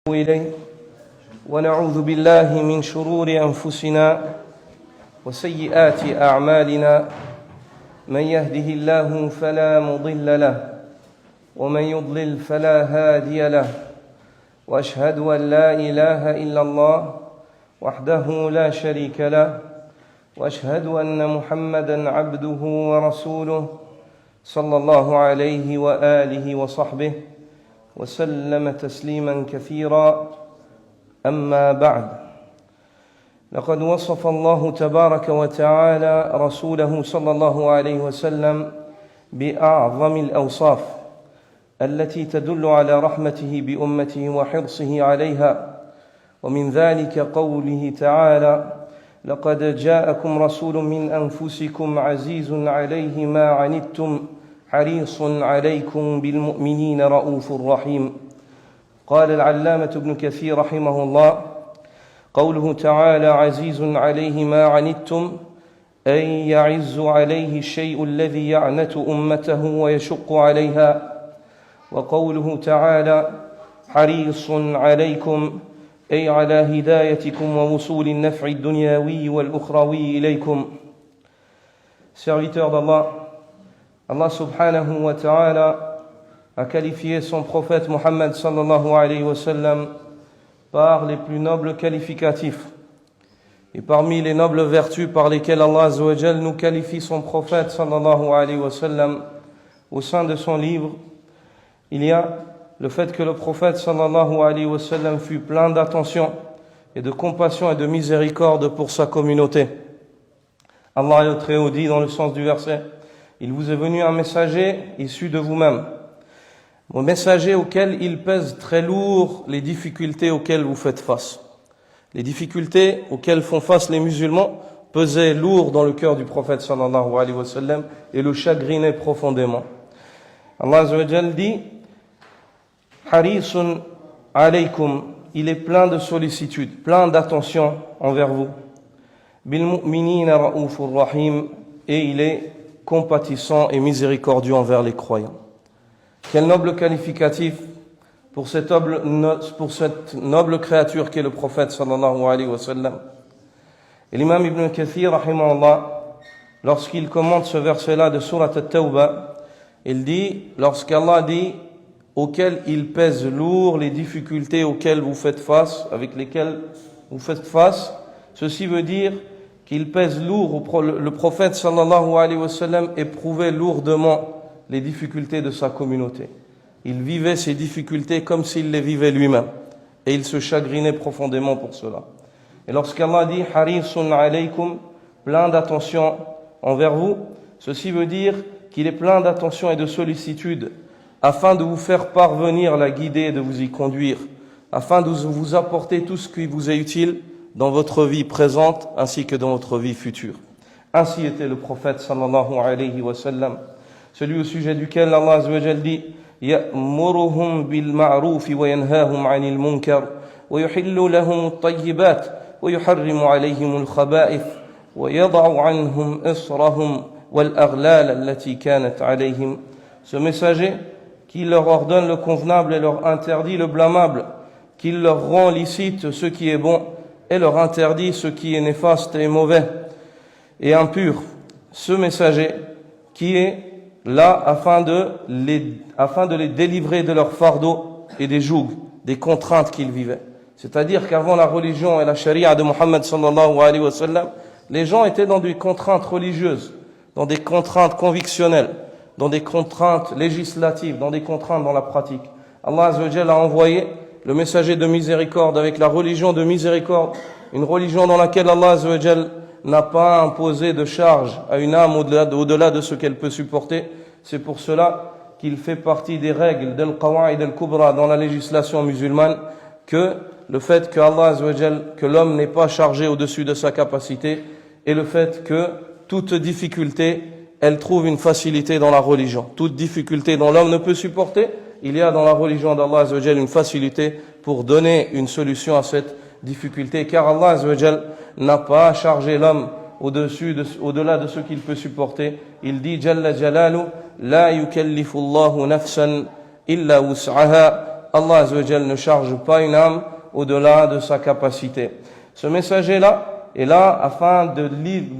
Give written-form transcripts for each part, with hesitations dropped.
إليه ونعوذ بالله من شرور أنفسنا وسيئات أعمالنا من يهده الله فلا مضل له ومن يضلل فلا هادي له وأشهد أن لا إله إلا الله وحده لا شريك له وأشهد أن محمدًا عبده ورسوله صلى الله عليه وآله وصحبه وسلم تسليما كثيرا أما بعد لقد وصف الله تبارك وتعالى رسوله صلى الله عليه وسلم بأعظم الأوصاف التي تدل على رحمته بأمته وحرصه عليها ومن ذلك قوله تعالى لقد جاءكم رسول من أنفسكم عزيز عليه ما عنتم حريص عليكم بالمؤمنين رؤوف رحيم. قال العلامة ابن كثير رحمه الله قوله تعالى عزيز عليه ما عنتم أي يعز عليه الشيء الذي يعنت أمته ويشق عليها، وقوله تعالى حريص عليكم أي على هدايتكم ووصول النفع الدنيوي والأخروي إليكم. Serviteurs d'Allah, Allah subhanahu wa ta'ala a qualifié son prophète Muhammad sallallahu alayhi wa sallam par les plus nobles qualificatifs. Et parmi les nobles vertus par lesquelles Allah azza wa jal nous qualifie son prophète sallallahu alayhi wa sallam au sein de son livre, il y a le fait que le prophète sallallahu alayhi wa sallam fut plein d'attention et de compassion et de miséricorde pour sa communauté. Allah le Très-Haut dit dans le sens du verset: il vous est venu un messager issu de vous-même, un messager auquel il pèse très lourd les difficultés auxquelles vous faites face. Les difficultés auxquelles font face les musulmans pesaient lourd dans le cœur du prophète sallallahu alayhi wa sallam et le chagrinaient profondément. Allah azza wa jal dit Harisun alaykum, il est plein de sollicitude, plein d'attention envers vous. Bil mu'minina ra'ufur rahim, et il est compatissant et miséricordieux envers les croyants. Quel noble qualificatif pour cette noble créature qu'est le prophète sallallahu alayhi wa sallam. Et l'imam Ibn Kathir rahimahullah, lorsqu'il commente ce verset-là de Surat At-Tawbah, il dit, lorsqu'Allah dit auquel il pèse lourd les difficultés auxquelles vous faites face, avec lesquelles vous faites face, ceci veut dire qu'il pèse lourd, le prophète sallallahu alayhi wa sallam éprouvait lourdement les difficultés de sa communauté. Il vivait ces difficultés comme s'il les vivait lui-même, et il se chagrinait profondément pour cela. Et lorsqu'Allah dit « Harisun alaykum » plein d'attention envers vous, ceci veut dire qu'il est plein d'attention et de sollicitude afin de vous faire parvenir la guidée et de vous y conduire, afin de vous apporter tout ce qui vous est utile dans votre vie présente ainsi que dans votre vie future. Ainsi était le prophète sallallahu alayhi wa sallam, celui au sujet duquel Allah azza wa jal dit ya'muruhum bil ma'ruf wa yanhahum 'anil munkar wa yuhillu lahum at-tayyibat wa yuharrimu 'alayhim al-khaba'ith wa yad'u 'anhum israhum wal aghlal allati kanat 'alayhim. Ce messager qui leur ordonne le convenable et leur interdit le blâmable, qui leur rend licite ce qui est bon et leur interdit ce qui est néfaste et mauvais et impur. Ce messager qui est là afin de les délivrer de leur fardeau et des jougs, des contraintes qu'ils vivaient. C'est-à-dire qu'avant la religion et la charia de Muhammad sallallahu alayhi wa sallam, les gens étaient dans des contraintes religieuses, dans des contraintes convictionnelles, dans des contraintes législatives, dans des contraintes dans la pratique. Allah azza wa jalla a envoyé le messager de miséricorde avec la religion de miséricorde, une religion dans laquelle Allah azza wa jalla n'a pas imposé de charge à une âme au-delà de ce qu'elle peut supporter. C'est pour cela qu'il fait partie des règles d'Al-Qawa'id Al-Kubra dans la législation musulmane que le fait que Allah azza wa jalla, que l'homme n'est pas chargé au-dessus de sa capacité, et le fait que toute difficulté, elle trouve une facilité dans la religion. Toute difficulté dont l'homme ne peut supporter, il y a dans la religion d'Allah azza wa jalla une facilité pour donner une solution à cette difficulté, car Allah azza wa jalla n'a pas chargé l'homme au-delà de ce qu'il peut supporter. Il dit Jalla Jalalu la yukallifu Allahu nafsan illa wus'aha Allah Azza wa Jal ne charge pas une âme au-delà de sa capacité. Ce messager-là est là afin de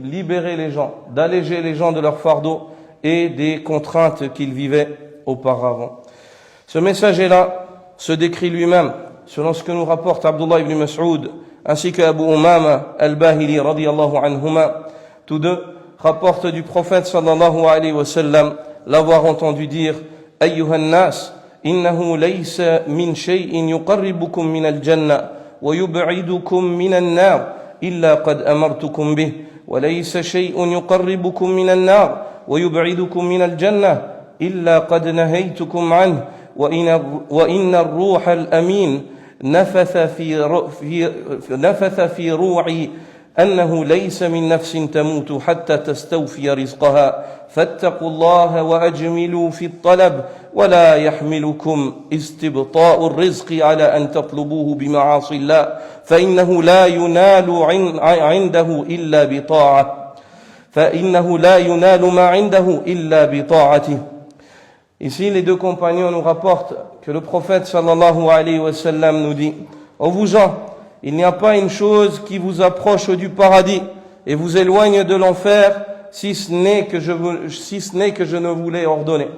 libérer les gens, d'alléger les gens de leur fardeau et des contraintes qu'ils vivaient auparavant. Ce messager-là se décrit lui-même, selon ce que nous rapporte Abdullah ibn Mas'ud, ainsi que Abu Umama al-Bahili radiyallahu anhuma, tous deux rapportent du prophète sallallahu alayhi wa sallam l'avoir entendu dire « Ayyuhan nas, innahu laysa min shay'in yuqarribukum min al-jannah wa yub'idukum min an-nar illa qad amartukum bih wa laysa shay'un yuqarribukum min an-nar wa yub'idukum min al-jannah illa qad nahaytukum anhu wa inna ar-ruha al-amin نفث في روعي أنه ليس من نفس تموت حتى تستوفي رزقها فاتقوا الله وأجملوا في الطلب ولا يحملكم استبطاء الرزق على أن تطلبوه بمعاصي الله فإنه لا ينال ما عنده إلا بطاعته. Ici, les deux compagnons nous rapportent que le prophète sallallahu alayhi wa sallam nous dit « Ô vous gens, il n'y a pas une chose qui vous approche du paradis et vous éloigne de l'enfer si ce n'est que je ne vous l'ai ordonné.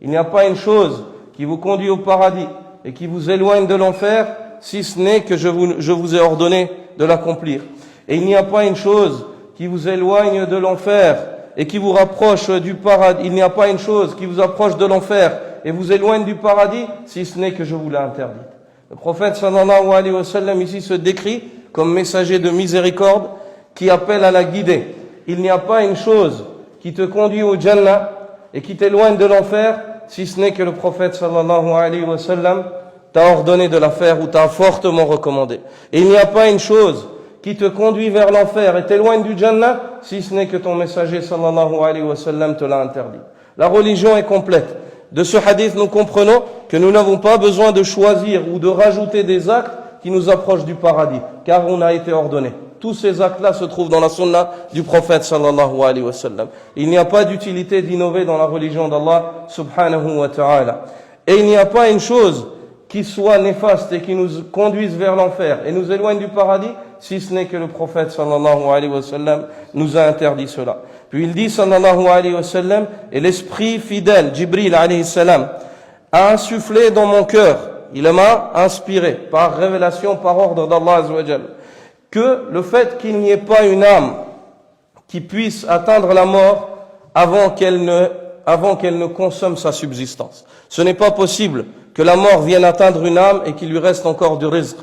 Il n'y a pas une chose qui vous conduit au paradis et qui vous éloigne de l'enfer si ce n'est que je vous ai ordonné de l'accomplir. Et il n'y a pas une chose qui vous éloigne de l'enfer et qui vous rapproche du paradis. Il n'y a pas une chose qui vous approche de l'enfer et vous éloigne du paradis, si ce n'est que je vous l'ai interdit. » Le prophète sallallahu alayhi wa sallam ici se décrit comme messager de miséricorde qui appelle à la guider. Il n'y a pas une chose qui te conduit au Jannah et qui t'éloigne de l'enfer, si ce n'est que le prophète sallallahu alayhi wa sallam t'a ordonné de la faire ou t'a fortement recommandé. Et il n'y a pas une chose qui te conduit vers l'enfer et t'éloigne du Jannah, si ce n'est que ton messager sallallahu alayhi wa sallam te l'a interdit. La religion est complète. De ce hadith, nous comprenons que nous n'avons pas besoin de choisir ou de rajouter des actes qui nous approchent du paradis, car on a été ordonné. Tous ces actes-là se trouvent dans la sunna du prophète sallallahu alayhi wa sallam. Il n'y a pas d'utilité d'innover dans la religion d'Allah subhanahu wa ta'ala. Et il n'y a pas une chose qui soit néfaste et qui nous conduise vers l'enfer et nous éloigne du paradis, si ce n'est que le prophète sallallahu alayhi wa sallam nous a interdit cela. Puis il dit sallallahu alayhi wa sallam, et l'esprit fidèle, Jibril alayhi salam, a insufflé dans mon cœur, il m'a inspiré par révélation, par ordre d'Allah azza wa jal, que le fait qu'il n'y ait pas une âme qui puisse atteindre la mort avant qu'elle ne consomme sa subsistance. Ce n'est pas possible que la mort vienne atteindre une âme et qu'il lui reste encore du rizq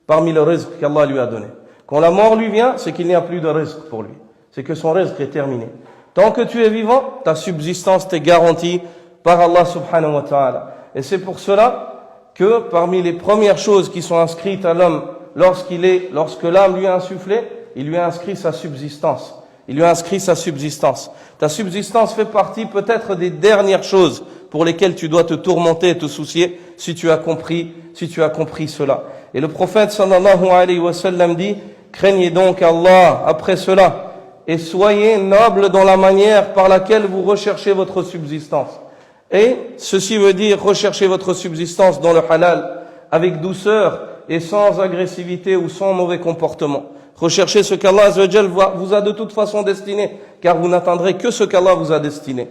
parmi le rizq qu'Allah lui a donné. Quand la mort lui vient, c'est qu'il n'y a plus de rizq pour lui. C'est que son rizq est terminé. Tant que tu es vivant, ta subsistance t'est garantie par Allah subhanahu wa ta'ala. Et c'est pour cela que parmi les premières choses qui sont inscrites à l'homme lorsque l'âme lui a insufflé, il lui a inscrit sa subsistance. Il lui a inscrit sa subsistance. Ta subsistance fait partie peut-être des dernières choses pour lesquelles tu dois te tourmenter et te soucier si tu as compris cela. Et le prophète sallallahu alayhi wa sallam dit, craignez donc Allah après cela et soyez nobles dans la manière par laquelle vous recherchez votre subsistance. Et ceci veut dire rechercher votre subsistance dans le halal avec douceur et sans agressivité ou sans mauvais comportement. Recherchez ce qu'Allah azza wa jal vous a de toute façon destiné, car vous n'atteindrez que ce qu'Allah vous a destiné.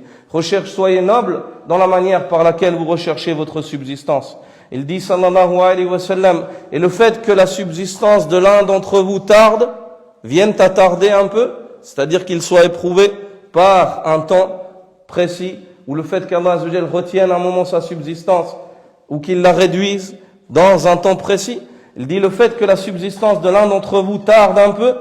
Soyez nobles dans la manière par laquelle vous recherchez votre subsistance. Il dit sallallahu alayhi wa sallam, et le fait que la subsistance de l'un d'entre vous tarde, vienne à tarder un peu, c'est-à-dire qu'il soit éprouvé par un temps précis, ou le fait qu'Allah azza wa jal retienne un moment sa subsistance, ou qu'il la réduise dans un temps précis. Il dit le fait que la subsistance de l'un d'entre vous tarde un peu,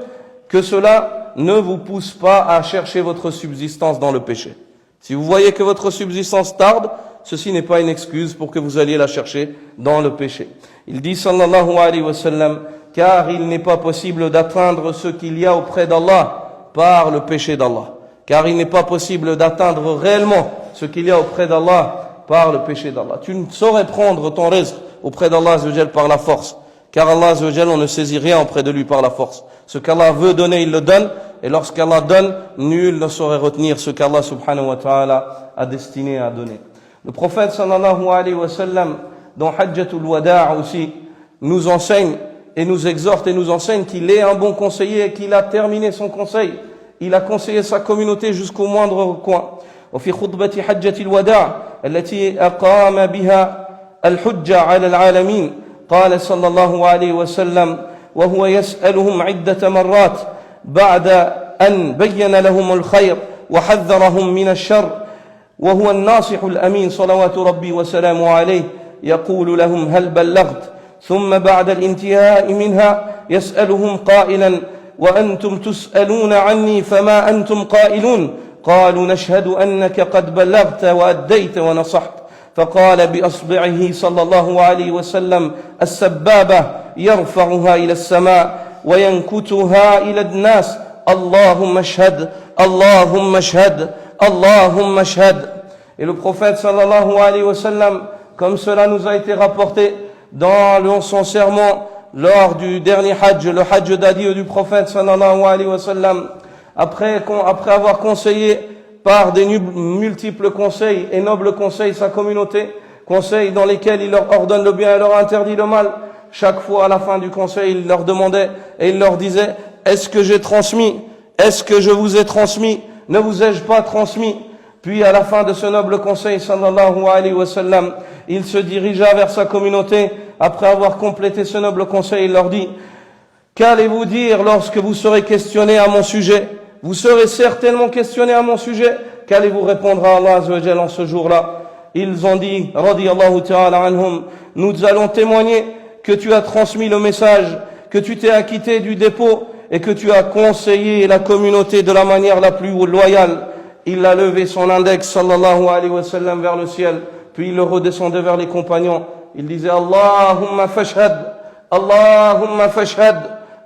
que cela ne vous pousse pas à chercher votre subsistance dans le péché. Si vous voyez que votre subsistance tarde, ceci n'est pas une excuse pour que vous alliez la chercher dans le péché. Il dit sallallahu alayhi wa sallam, car il n'est pas possible d'atteindre ce qu'il y a auprès d'Allah par le péché d'Allah. Car il n'est pas possible d'atteindre réellement ce qu'il y a auprès d'Allah par le péché d'Allah. Tu ne saurais prendre ton rizq auprès d'Allah azza wa jal par la force. Car Allah azza wa jal, on ne saisit rien auprès de lui par la force. Ce qu'Allah veut donner, il le donne. Et lorsqu'Allah donne, nul ne saurait retenir ce qu'Allah subhanahu wa ta'ala a destiné à donner. Le prophète sallallahu alayhi wa sallam dans Hajjatul Wada' aussi, nous enseigne et nous exhorte et nous enseigne qu'il est un bon conseiller et qu'il a terminé son conseil. Il a conseillé sa communauté jusqu'au moindre coin. وفي خطبة حجة الوداع التي أقام بها الحجة على العالمين قال صلى الله عليه وسلم وهو يسألهم عدة مرات بعد أن بين لهم الخير وحذرهم من الشر وهو الناصح الأمين صلوات ربي وسلامه عليه يقول لهم هل بلغت ثم بعد الانتهاء منها يسألهم قائلا وأنتم تسألون عني فما أنتم قائلون قالوا نشهد أنك قد بلغت وأديت ونصحت فقال بأصبعه صلى الله عليه وسلم السبابة يرفعها إلى السماء وينكتها إلى الناس اللهم اشهد اللهم اشهد اللهم اشهد. Et le prophète sallallahu alayhi wa sallam, comme cela nous a été rapporté dans son sermon lors du dernier hajj, le hajj d'adieu du prophète sallallahu alayhi wa sallam, après avoir conseillé par des multiples conseils et nobles conseils sa communauté, conseils dans lesquels il leur ordonne le bien et leur interdit le mal, chaque fois à la fin du conseil, il leur demandait et il leur disait: est-ce que j'ai transmis? Est-ce que je vous ai transmis? Ne vous ai-je pas transmis? Puis à la fin de ce noble conseil, sallallahu alayhi wa sallam, il se dirigea vers sa communauté. Après avoir complété ce noble conseil, il leur dit: qu'allez-vous dire lorsque vous serez questionné à mon sujet? Vous serez certainement questionné à mon sujet. Qu'allez-vous répondre à Allah azza wa jalla en ce jour-là? Ils ont dit, radiyallahu ta'ala anhum, nous allons témoigner que tu as transmis le message, que tu t'es acquitté du dépôt et que tu as conseillé la communauté de la manière la plus loyale. Il a levé son index, sallallahu alayhi wa sallam, vers le ciel, puis il le redescendait vers les compagnons. Il disait: Allahumma fashhad, Allahumma fashhad,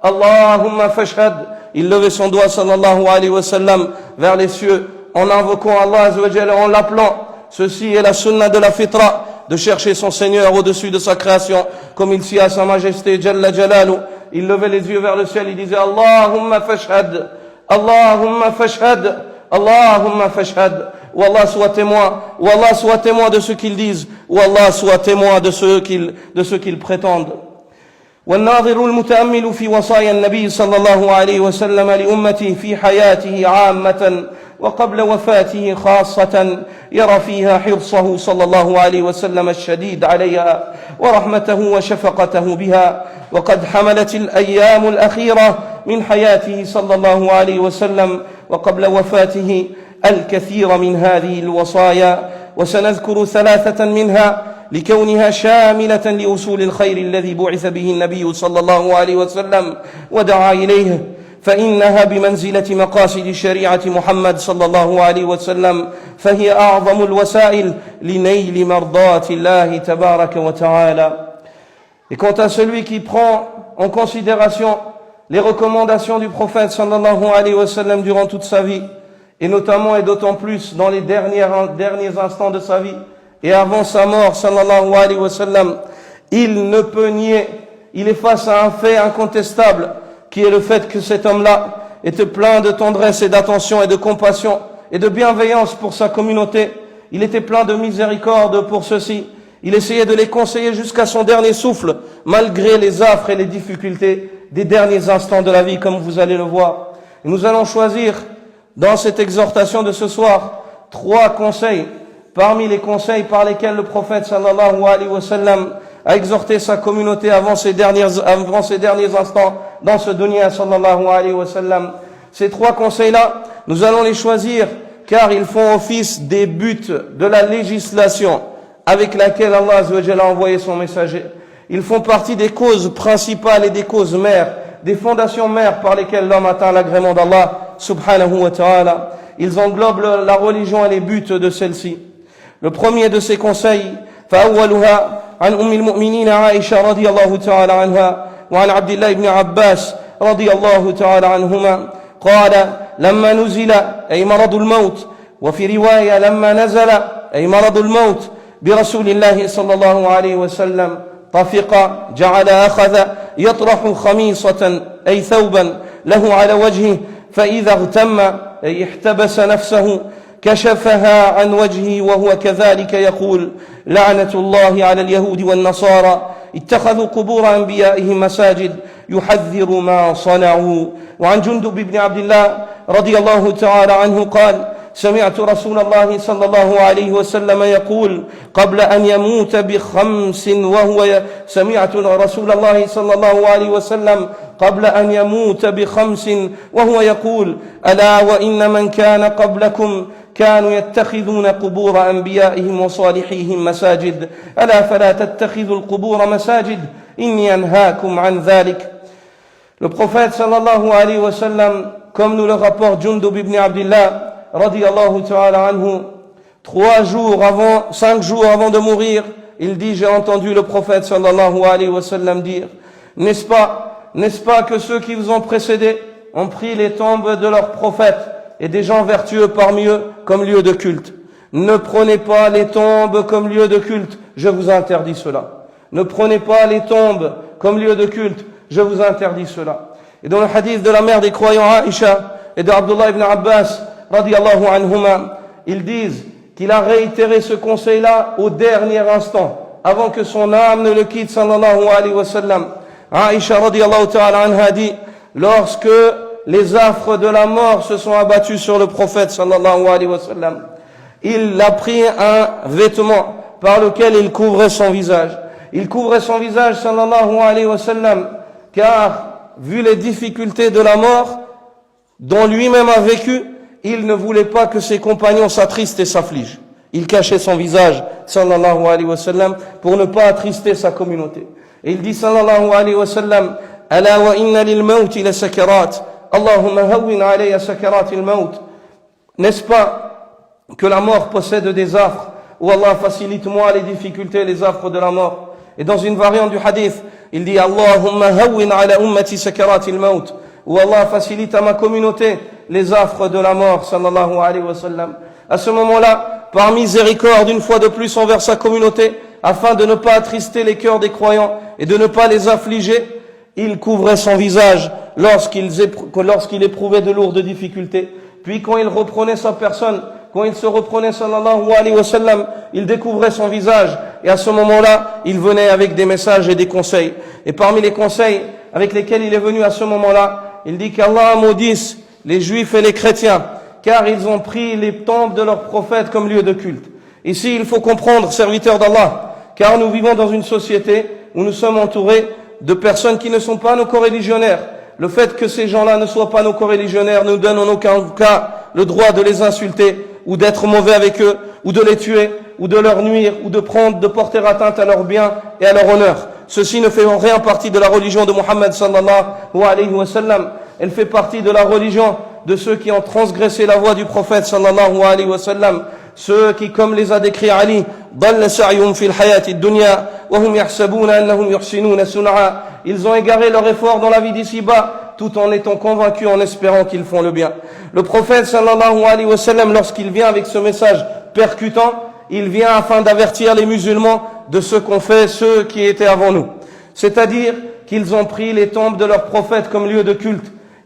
Allahumma fashhad. Il levait son doigt, sallallahu alayhi wa sallam, vers les cieux, en invoquant Allah azza wa jalla, en l'appelant. Ceci est la sunna de la fitra, de chercher son Seigneur au-dessus de sa création, comme il s'y a sa majesté, Jalla Jalalu. Il levait les yeux vers le ciel, il disait: Allahumma fashhad, Allahumma fashhad, Allahumma fashhad. Ou Allah soit témoin, ou Allah soit témoin de ce qu'ils disent, ou Allah soit témoin de ce qu'ils prétendent. والناظر المتأمل في وصايا النبي صلى الله عليه وسلم لأمته في حياته عامة وقبل وفاته خاصة يرى فيها حرصه صلى الله عليه وسلم الشديد عليها ورحمته وشفقته بها. وقد حملت الأيام الأخيرة من حياته صلى الله عليه وسلم وقبل وفاته الكثير من هذه الوصايا، وسنذكر ثلاثة منها لكونها شاملة لأصول الخير الذي بعث به النبي صلى الله عليه وسلم ودعا إليه، فإنها بمنزلة مقاصد شريعة محمد صلى الله عليه وسلم، فهي أعظم الوسائل لنيل مرضات الله تبارك وتعالى. Et quant à celui qui prend en considération les recommandations du prophète sallallahu alayhi wa sallam durant toute sa vie, et notamment et d'autant plus dans les derniers instants de sa vie, et avant sa mort, sallallahu alayhi wa sallam, il ne peut nier, il est face à un fait incontestable, qui est le fait que cet homme-là était plein de tendresse et d'attention et de compassion et de bienveillance pour sa communauté. Il était plein de miséricorde pour ceux-ci. Il essayait de les conseiller jusqu'à son dernier souffle, malgré les affres et les difficultés des derniers instants de la vie, comme vous allez le voir. Et nous allons choisir, dans cette exhortation de ce soir, 3 conseils, parmi les conseils par lesquels le prophète sallallahu alayhi wa sallam a exhorté sa communauté avant ces derniers instants dans ce dunya sallallahu alayhi wa sallam. Ces 3 conseils-là, nous allons les choisir car ils font office des buts de la législation avec laquelle Allah azza wa jalla a envoyé son messager. Ils font partie des causes principales et des causes mères, des fondations mères par lesquelles l'homme atteint l'agrément d'Allah subhanahu wa ta'ala. Ils englobent la religion et les buts de celle-ci. Le premier de ces conseils, فأولها عن أم المؤمنين عائشة رضي الله تعالى عنها وعن عبد الله بن عباس رضي الله تعالى عنهما قال: لما نزل أي مرض الموت، وفي رواية لما نزل أي مرض الموت برسول الله صلى الله عليه وسلم طفق، جعل أخذ يطرح خميصة أي ثوبا له على وجهه، فإذا اغتم أي احتبس نفسه كشفها عن وجهه وهو كذلك يقول لعنة الله على اليهود والنصارى اتخذوا قبور أنبيائهم مساجد يحذر ما صنعوا. وعن جندب بن عبد الله رضي الله تعالى عنه قال سمعت رسول الله صلى الله عليه وسلم يقول قبل أن يموت بخمس سمعت رسول الله صلى الله عليه وسلم قبل أن يموت بخمس وهو يقول ألا وإن من كان قبلكم كانوا يتخذون قبور أنبيائهم وصالحيهم مساجد ألا فلا تتخذوا القبور مساجد إني أنهاكم عن ذلك. Le prophète sallallahu alayhi wa sallam, comme nous le rapporte Jundub ibn Abdillah radiyallahu ta'ala anhu, 5 jours avant de mourir, il dit, j'ai entendu le prophète sallallahu alayhi wa sallam dire, n'est-ce pas que ceux qui vous ont précédés ont pris les tombes de leurs prophètes et des gens vertueux parmi eux comme lieu de culte. Ne prenez pas les tombes comme lieu de culte, je vous interdis cela. Ne prenez pas les tombes comme lieu de culte, je vous interdis cela. Et dans le hadith de la mère des croyants Aïcha et de Abdullah ibn Abbas radiyallahu anhuma, ils disent qu'il a réitéré ce conseil-là au dernier instant, avant que son âme ne le quitte sallallahu alayhi wa sallam. Aïcha radiyallahu ta'ala anha dit, lorsque les affres de la mort se sont abattus sur le prophète sallallahu alayhi wa sallam, il a pris un vêtement par lequel il couvrait son visage. Il couvrait son visage sallallahu alayhi wa sallam, car vu les difficultés de la mort dont lui-même a vécu, il ne voulait pas que ses compagnons s'attristent et s'affligent. Il cachait son visage sallallahu alayhi wa sallam pour ne pas attrister sa communauté. Et il dit sallallahu alayhi wa sallam, ala wa inna lil mawti la sakarat, Allahumma hawwin alayya sakarat al maut. N'est-ce pas que la mort possède des affres, où Allah facilite-moi les difficultés, les affres de la mort. Et dans une variante du hadith, il dit Allahumma hawwin ala ummati sakarat al maut, où Allah facilite à ma communauté les affres de la mort sallallahu alayhi wa sallam. À ce moment-là, par miséricorde une fois de plus envers sa communauté, afin de ne pas attrister les cœurs des croyants et de ne pas les affliger, il couvrait son visage lorsqu'il éprouvait de lourdes difficultés. Puis quand il reprenait sa personne, quand il se reprenait sallallahu alayhi wa sallam, il découvrait son visage. Et à ce moment-là, il venait avec des messages et des conseils. Et parmi les conseils avec lesquels il est venu à ce moment-là, il dit qu'Allah maudisse les juifs et les chrétiens, car ils ont pris les tombes de leurs prophètes comme lieu de culte. Ici, il faut comprendre, serviteurs d'Allah, car nous vivons dans une société où nous sommes entourés de personnes qui ne sont pas nos coreligionnaires. Le fait que ces gens-là ne soient pas nos coreligionnaires nous donne en aucun cas le droit de les insulter, ou d'être mauvais avec eux, ou de les tuer, ou de leur nuire, ou de porter atteinte à leurs biens et à leur honneur. Ceci ne fait en rien partie de la religion de Muhammad sallallahu alayhi wa sallam. Elle fait partie de la religion de ceux qui ont transgressé la voie du prophète sallallahu alayhi wa sallam. Ceux qui, comme les a décrits Ali, ils ont égaré leur effort dans la vie d'ici-bas, tout en étant convaincus, en espérant qu'ils font le bien. Le prophète sallallahu alayhi wa sallam, lorsqu'il vient avec ce message percutant, il vient afin d'avertir les musulmans de ce qu'ont fait ceux qui étaient avant nous. C'est-à-dire qu'ils ont pris les tombes de leurs prophètes comme lieu de culte.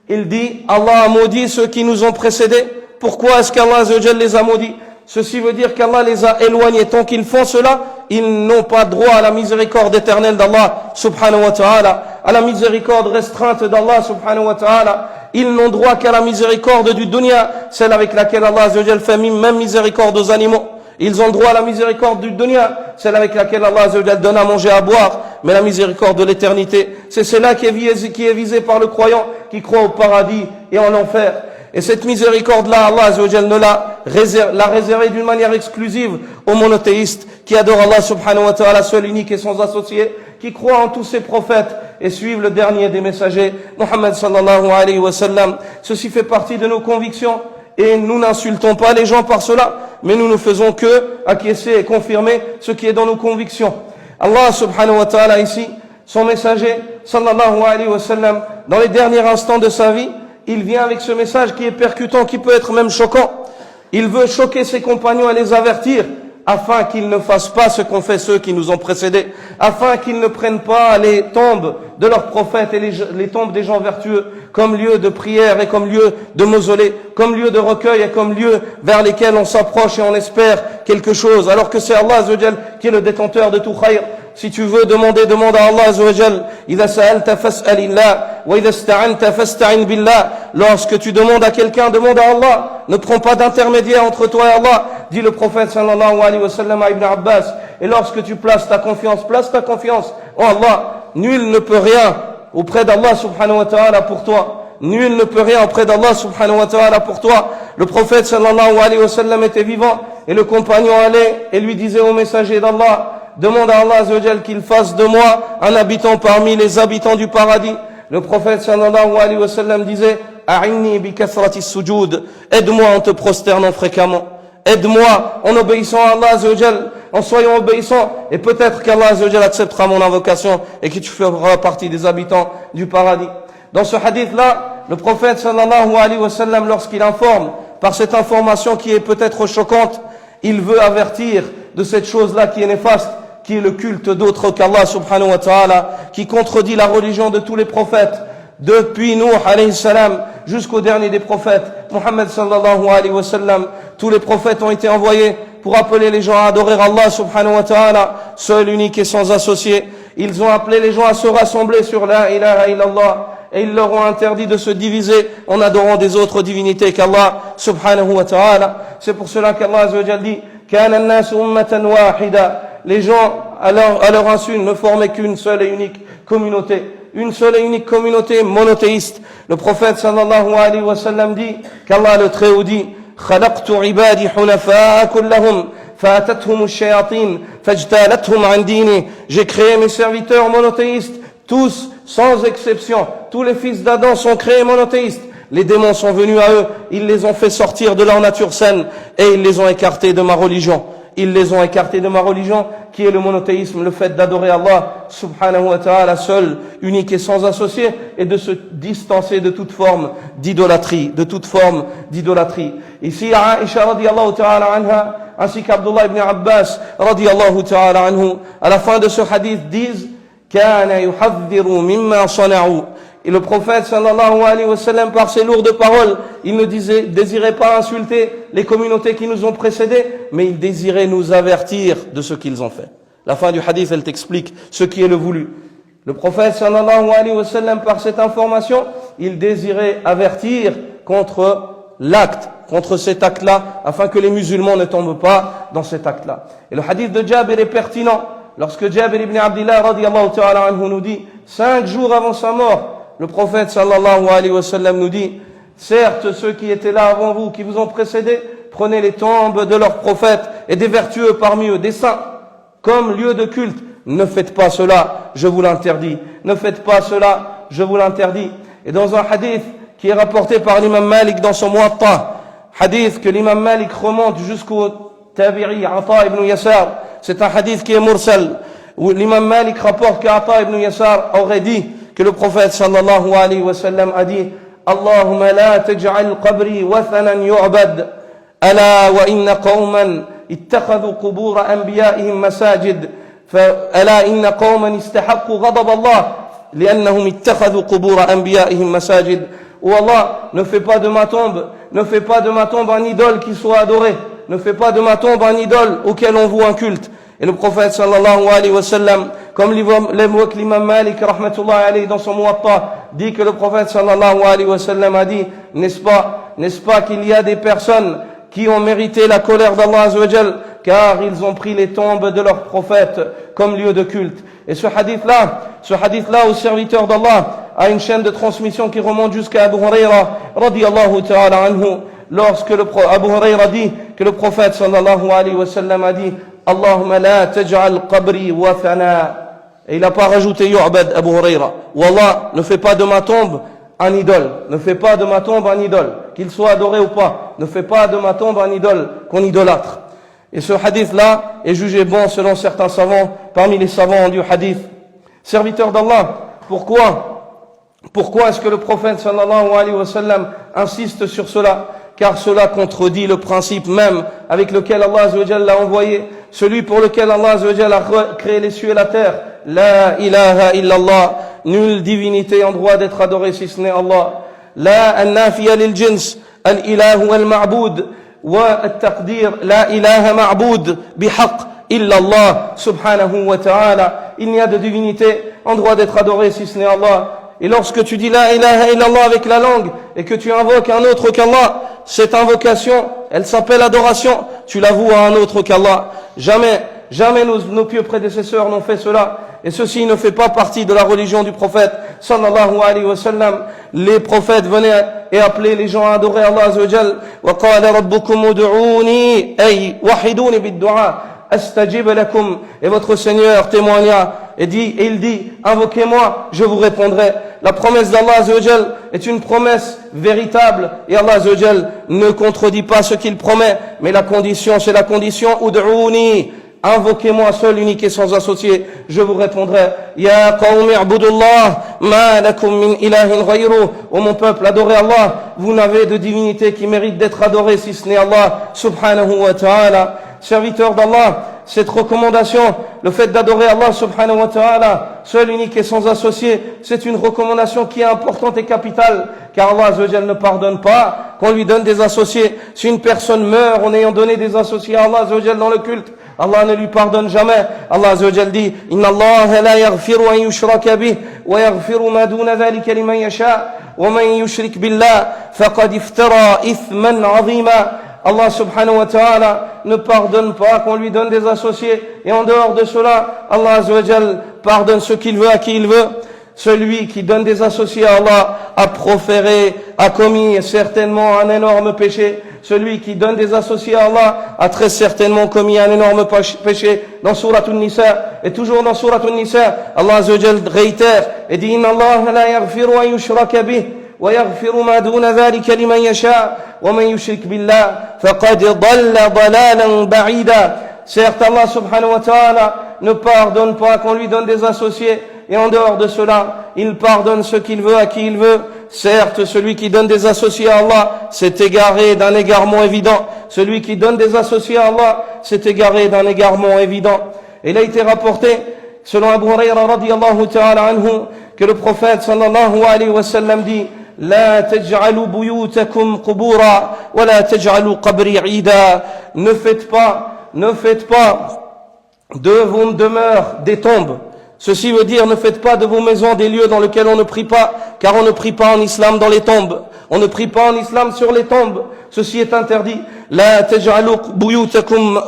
Il dit, Allah a maudit ceux qui nous ont précédés. Pourquoi est-ce qu'Allah azza wa jalla les a maudits? Ceci veut dire qu'Allah les a éloignés. Tant qu'ils font cela, ils n'ont pas droit à la miséricorde éternelle d'Allah subhanahu wa ta'ala, à la miséricorde restreinte d'Allah subhanahu wa ta'ala. Ils n'ont droit qu'à la miséricorde du dunya, celle avec laquelle Allah azza wa jalla fait même miséricorde aux animaux. Ils ont droit à la miséricorde du dunya, celle avec laquelle Allah azza wa jalla donne à manger, à boire, mais la miséricorde de l'éternité, c'est celle-là qui est visée par le croyant qui croit au paradis et en l'enfer. Et cette miséricorde-là, Allah azza wa jalla l'a réservée d'une manière exclusive aux monothéistes qui adorent Allah subhanahu wa ta'ala, seul, unique et sans associé, qui croient en tous ses prophètes et suivent le dernier des messagers, Muhammad sallallahu alayhi wa sallam. Ceci fait partie de nos convictions et nous n'insultons pas les gens par cela, mais nous ne faisons que acquiescer et confirmer ce qui est dans nos convictions. Allah subhanahu wa ta'ala ici, son messager sallallahu alayhi wa sallam, dans les derniers instants de sa vie, il vient avec ce message qui est percutant, qui peut être même choquant. Il veut choquer ses compagnons et les avertir, afin qu'ils ne fassent pas ce qu'ont fait ceux qui nous ont précédés, afin qu'ils ne prennent pas les tombes de leurs prophètes et les tombes des gens vertueux comme lieu de prière et comme lieu de mausolée, comme lieu de recueil et comme lieu vers lesquels on s'approche et on espère quelque chose, alors que c'est Allah Azza wa Jal qui est le détenteur de tout khayr. Si tu veux demander, demande à Allah Azza wa Jal. Idha sa'alta fas'alillah wa idha ista'anta fasta'in billah. Lorsque tu demandes à quelqu'un, demande à Allah. Ne prends pas d'intermédiaire entre toi et Allah, dit le prophète sallallahu alayhi wa sallam à Ibn Abbas. Et lorsque tu place ta confiance en Allah. Nul ne peut rien auprès d'Allah subhanahu wa ta'ala pour toi. Nul ne peut rien auprès d'Allah subhanahu wa ta'ala pour toi. Le prophète sallallahu alayhi wa sallam était vivant et le compagnon allait et lui disait au messager d'Allah, demande à Allah Azza wa Jal qu'il fasse de moi un habitant parmi les habitants du paradis. Le prophète sallallahu alayhi wa sallam disait, a'inni bi kathrati sujud, aide-moi en te prosternant fréquemment. Aide-moi en obéissant à Allah Azza wa Jal, en soyant obéissant, et peut-être qu'Allah Azza wa Jal acceptera mon invocation et que tu feras partie des habitants du paradis. Dans ce hadith-là, le prophète sallallahu alayhi wa sallam, lorsqu'il informe, par cette information qui est peut-être choquante, il veut avertir de cette chose-là qui est néfaste, qui est le culte d'autre qu'Allah subhanahu wa ta'ala, qui contredit la religion de tous les prophètes, depuis Nuh alayhi salam jusqu'au dernier des prophètes, Muhammad sallallahu alayhi wa sallam. Tous les prophètes ont été envoyés pour appeler les gens à adorer Allah subhanahu wa ta'ala, seul, unique et sans associé. Ils ont appelé les gens à se rassembler sur la ilaha illallah, et ils leur ont interdit de se diviser en adorant des autres divinités qu'Allah subhanahu wa ta'ala. C'est pour cela qu'Allah Azza wa Jalla dit, kana an-nas ummatan wahida. Les gens, à leur insu, ne formaient qu'une seule et unique communauté. Une seule et unique communauté monothéiste. Le prophète sallallahu alayhi wa sallam dit, qu'Allah le Très-Haut dit, خلقت عبادي حنفاء كلهم فاتتهم الشياطين فاجتالتهم عن ديني. J'ai créé mes serviteurs monothéistes, tous sans exception. Tous les fils d'Adam sont créés monothéistes. Les démons sont venus à eux, ils les ont fait sortir de leur nature saine et ils les ont écartés de ma religion. Ils les ont écartés de ma religion, qui est le monothéisme, le fait d'adorer Allah subhanahu wa ta'ala seul, unique et sans associé, et de se distancer de toute forme d'idolâtrie, Ici, Aisha radiyallahu ta'ala anha, ainsi qu'Abdullah ibn Abbas radiyallahu ta'ala anhu, à la fin de ce hadith disent, kana yuhadhiru mimma sana'u. Et le prophète sallallahu alayhi wa sallam, par ses lourdes paroles, il ne désirait pas insulter les communautés qui nous ont précédés, mais il désirait nous avertir de ce qu'ils ont fait. La fin du hadith, elle t'explique ce qui est le voulu. Le prophète sallallahu alayhi wa sallam, par cette information, il désirait avertir contre cet acte-là, afin que les musulmans ne tombent pas dans cet acte-là. Et le hadith de Jabir est pertinent. Lorsque Jabir ibn Abdillah radiyallahu ta'ala anhu nous dit, 5 jours avant sa mort, le prophète sallallahu alayhi wa sallam nous dit, certes, ceux qui étaient là avant vous, qui vous ont précédés, prenez les tombes de leurs prophètes et des vertueux parmi eux, des saints, comme lieu de culte. Ne faites pas cela, je vous l'interdis. Ne faites pas cela, je vous l'interdis. Et dans un hadith qui est rapporté par l'imam Malik dans son Muwatta, hadith que l'imam Malik remonte jusqu'au Tabi'i, Ata ibn Yasar, c'est un hadith qui est mursal, où l'imam Malik rapporte qu'Ata ibn Yasar aurait dit, que le prophète sallallahu alayhi wa sallam a dit, Allahumma la taj'al qabri wathanan yu'bad, ala wa inna qawman ittakhadhu qubur anbiya'ihim masajid, ala inna qawman istahaqqu ghadab Allah, li'annahum ittakhadhu qubur anbiya'ihim masajid. Oh Allah, ne fais pas de ma tombe un idole qui soit adoré, ne fais pas de ma tombe un idole auquel on voue un culte. Et le prophète sallallahu alayhi wa sallam, comme l'évoque l'imam Malik rahmatullah alayhi dans son Muwatta, dit que le prophète sallallahu alayhi wa sallam a dit, n'est-ce pas qu'il y a des personnes qui ont mérité la colère d'Allah azza wa jal, car ils ont pris les tombes de leurs prophètes comme lieu de culte. Et ce hadith-là au serviteur d'Allah a une chaîne de transmission qui remonte jusqu'à Abu Huraira radiyallahu ta'ala anhu, lorsque Abu Huraira dit que le prophète sallallahu alayhi wa sallam a dit, Allahumma la taj'al qabri wathana. Et il n'a pas rajouté yu'bad Abu Huraira. Wallah, ne fais pas de ma tombe un idole. Ne fais pas de ma tombe un idole. Qu'il soit adoré ou pas. Ne fais pas de ma tombe un idole qu'on idolâtre. Et ce hadith-là est jugé bon selon certains savants, parmi les savants du hadith. Serviteur d'Allah, pourquoi est-ce que le prophète sallallahu alayhi wa sallam insiste sur cela? Car cela contredit le principe même avec lequel Allah azza wa jalla l'a envoyé, celui pour lequel Allah azza wa jalla a créé les cieux et la terre, La ilaha illallah, nulle divinité en droit d'être adorée si ce n'est Allah. La an-nafiya lil jins, al-ilahu wal-ma'boud, wa at-taqdir, la ilaha ma'boud bihaq illallah subhanahu wa ta'ala. Il n'y a de divinité en droit d'être adorée si ce n'est Allah. Et lorsque tu dis la ilaha illallah avec la langue et que tu invoques un autre qu'Allah, cette invocation, elle s'appelle adoration, tu l'avoues à un autre qu'Allah. Jamais nos pieux prédécesseurs n'ont fait cela. Et ceci ne fait pas partie de la religion du prophète sallallahu alayhi wa sallam. Les prophètes venaient et appelaient les gens à adorer Allah azza wa jal. Wa qala rabbukum ud'uni ay wahiduni bid-du'a astajib lakum. Et votre Seigneur témoigna et il dit invoquez-moi, je vous répondrai. La promesse d'Allah azza wa jal est une promesse véritable et Allah azza wa jal ne contredit pas ce qu'il promet, mais la condition c'est la condition ud'uni. Invoquez-moi seul, unique et sans associé, je vous répondrai. Ya qawmi ibudullah, ma lakum min ilahin ghayru. Ô mon peuple, adorez Allah. Vous n'avez de divinité qui mérite d'être adorée si ce n'est Allah, subhanahu wa ta'ala. Serviteur d'Allah, cette recommandation, le fait d'adorer Allah subhanahu wa ta'ala, seul, unique et sans associé, c'est une recommandation qui est importante et capitale, car Allah azza wa jalla ne pardonne pas qu'on lui donne des associés. Si une personne meurt en ayant donné des associés à Allah azza wa jalla dans le culte, Allah ne lui pardonne jamais. Allah azza wa jalla dit inna Allah la yaghfiru an yushraka bih wa yaghfiru ma duna dhalika liman yasha wa man yushrik billah faqad iftara ithman 'azima. Allah subhanahu wa ta'ala ne pardonne pas qu'on lui donne des associés, et en dehors de cela, Allah azza wa jalla pardonne ce qu'il veut à qui il veut. Celui qui donne des associés à Allah a commis certainement un énorme péché. Celui qui donne des associés à Allah a très certainement commis un énorme péché. Dans Surat An-Nisa, et toujours dans Surat An-Nisa, Allah azza wa jalla réitère et dit inna Allah la yaghfiru an yushraka bih wa yaghfiru ma duna dhalika liman yasha wa man yushrik billah faqad dhalla dhalalan ba'ida. Certes, Allah subhanahu wa ta'ala ne pardonne pas qu'on lui donne des associés, et en dehors de cela, il pardonne ce qu'il veut à qui il veut. Certes, celui qui donne des associés à Allah s'est égaré d'un égarement évident. Celui qui donne des associés à Allah s'est égaré d'un égarement évident. Et il a été rapporté, selon Abu Hurayra radiyallahu ta'ala anhu, que le prophète sallallahu alayhi wa sallam dit La taj'alu buyutakum qubura wa la taj'alu qabri 'ida. Ne faites pas de vos demeures des tombes. Ceci veut dire, ne faites pas de vos maisons des lieux dans lesquels on ne prie pas, car on ne prie pas en islam dans les tombes. On ne prie pas en islam sur les tombes. Ceci est interdit. La taj'alu buyutakum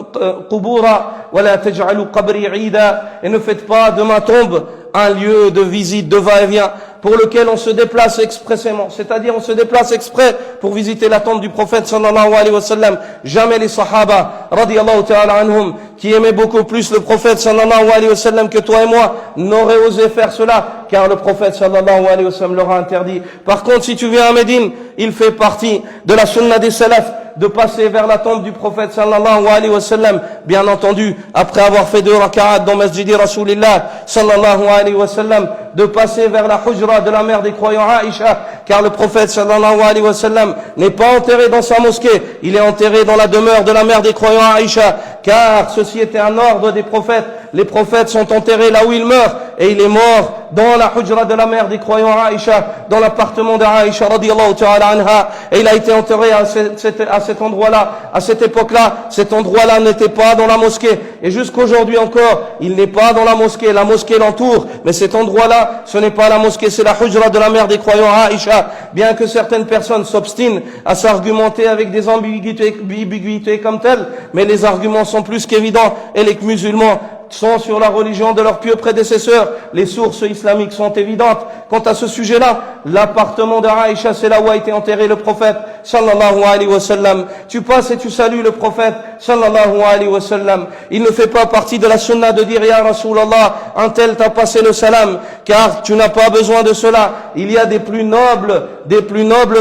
qubura wa la taj'alu qabri 'ida. Et ne faites pas de ma tombe un lieu de visite, de va-et-vient, pour lequel on se déplace expressément. C'est-à-dire, on se déplace exprès pour visiter la tombe du prophète sallallahu alayhi wa sallam. Jamais les sahaba, radiyallahu ta'ala anhum, qui aimaient beaucoup plus le prophète sallallahu alayhi wa sallam que toi et moi, n'auraient osé faire cela, car le prophète sallallahu alayhi wa sallam leur a interdit. Par contre, si tu viens à Médine, il fait partie de la sunna des salafs de passer vers la tombe du prophète sallallahu alayhi wa sallam, bien entendu, après avoir fait 2 raka'at dans Masjidi Rasulillah sallallahu alayhi wa sallam, de passer vers la hujra de la mère des croyants Aïcha, car le prophète sallallahu alayhi wa sallam n'est pas enterré dans sa mosquée, il est enterré dans la demeure de la mère des croyants Aïcha, car ceci était un ordre des prophètes. Les prophètes sont enterrés là où ils meurent, et il est mort dans la hujra de la mère des croyants Aïcha, dans l'appartement d'Aïcha radiyallahu ta'ala anha, et il a été enterré à cet endroit-là, à cette époque-là. Cet endroit-là n'était pas dans la mosquée, et jusqu'aujourd'hui encore, il n'est pas dans la mosquée l'entoure, mais cet endroit-là, ce n'est pas la mosquée, c'est la hujra de la mère des croyants Aïcha. Bien que certaines personnes s'obstinent à s'argumenter avec des ambiguïtés comme telles, mais les arguments sont plus qu'évidents, et les musulmans sont sur la religion de leurs pieux prédécesseurs. Les sources islamiques sont évidentes. Quant à ce sujet-là, l'appartement d'Aïcha, c'est là où a été enterré le prophète sallallahu alayhi wa sallam. Tu passes et tu salues le prophète sallallahu alayhi wa sallam. Il ne fait pas partie de la sunna de dire Ya Rasulallah, un tel t'a passé le salam, car tu n'as pas besoin de cela. Il y a des plus nobles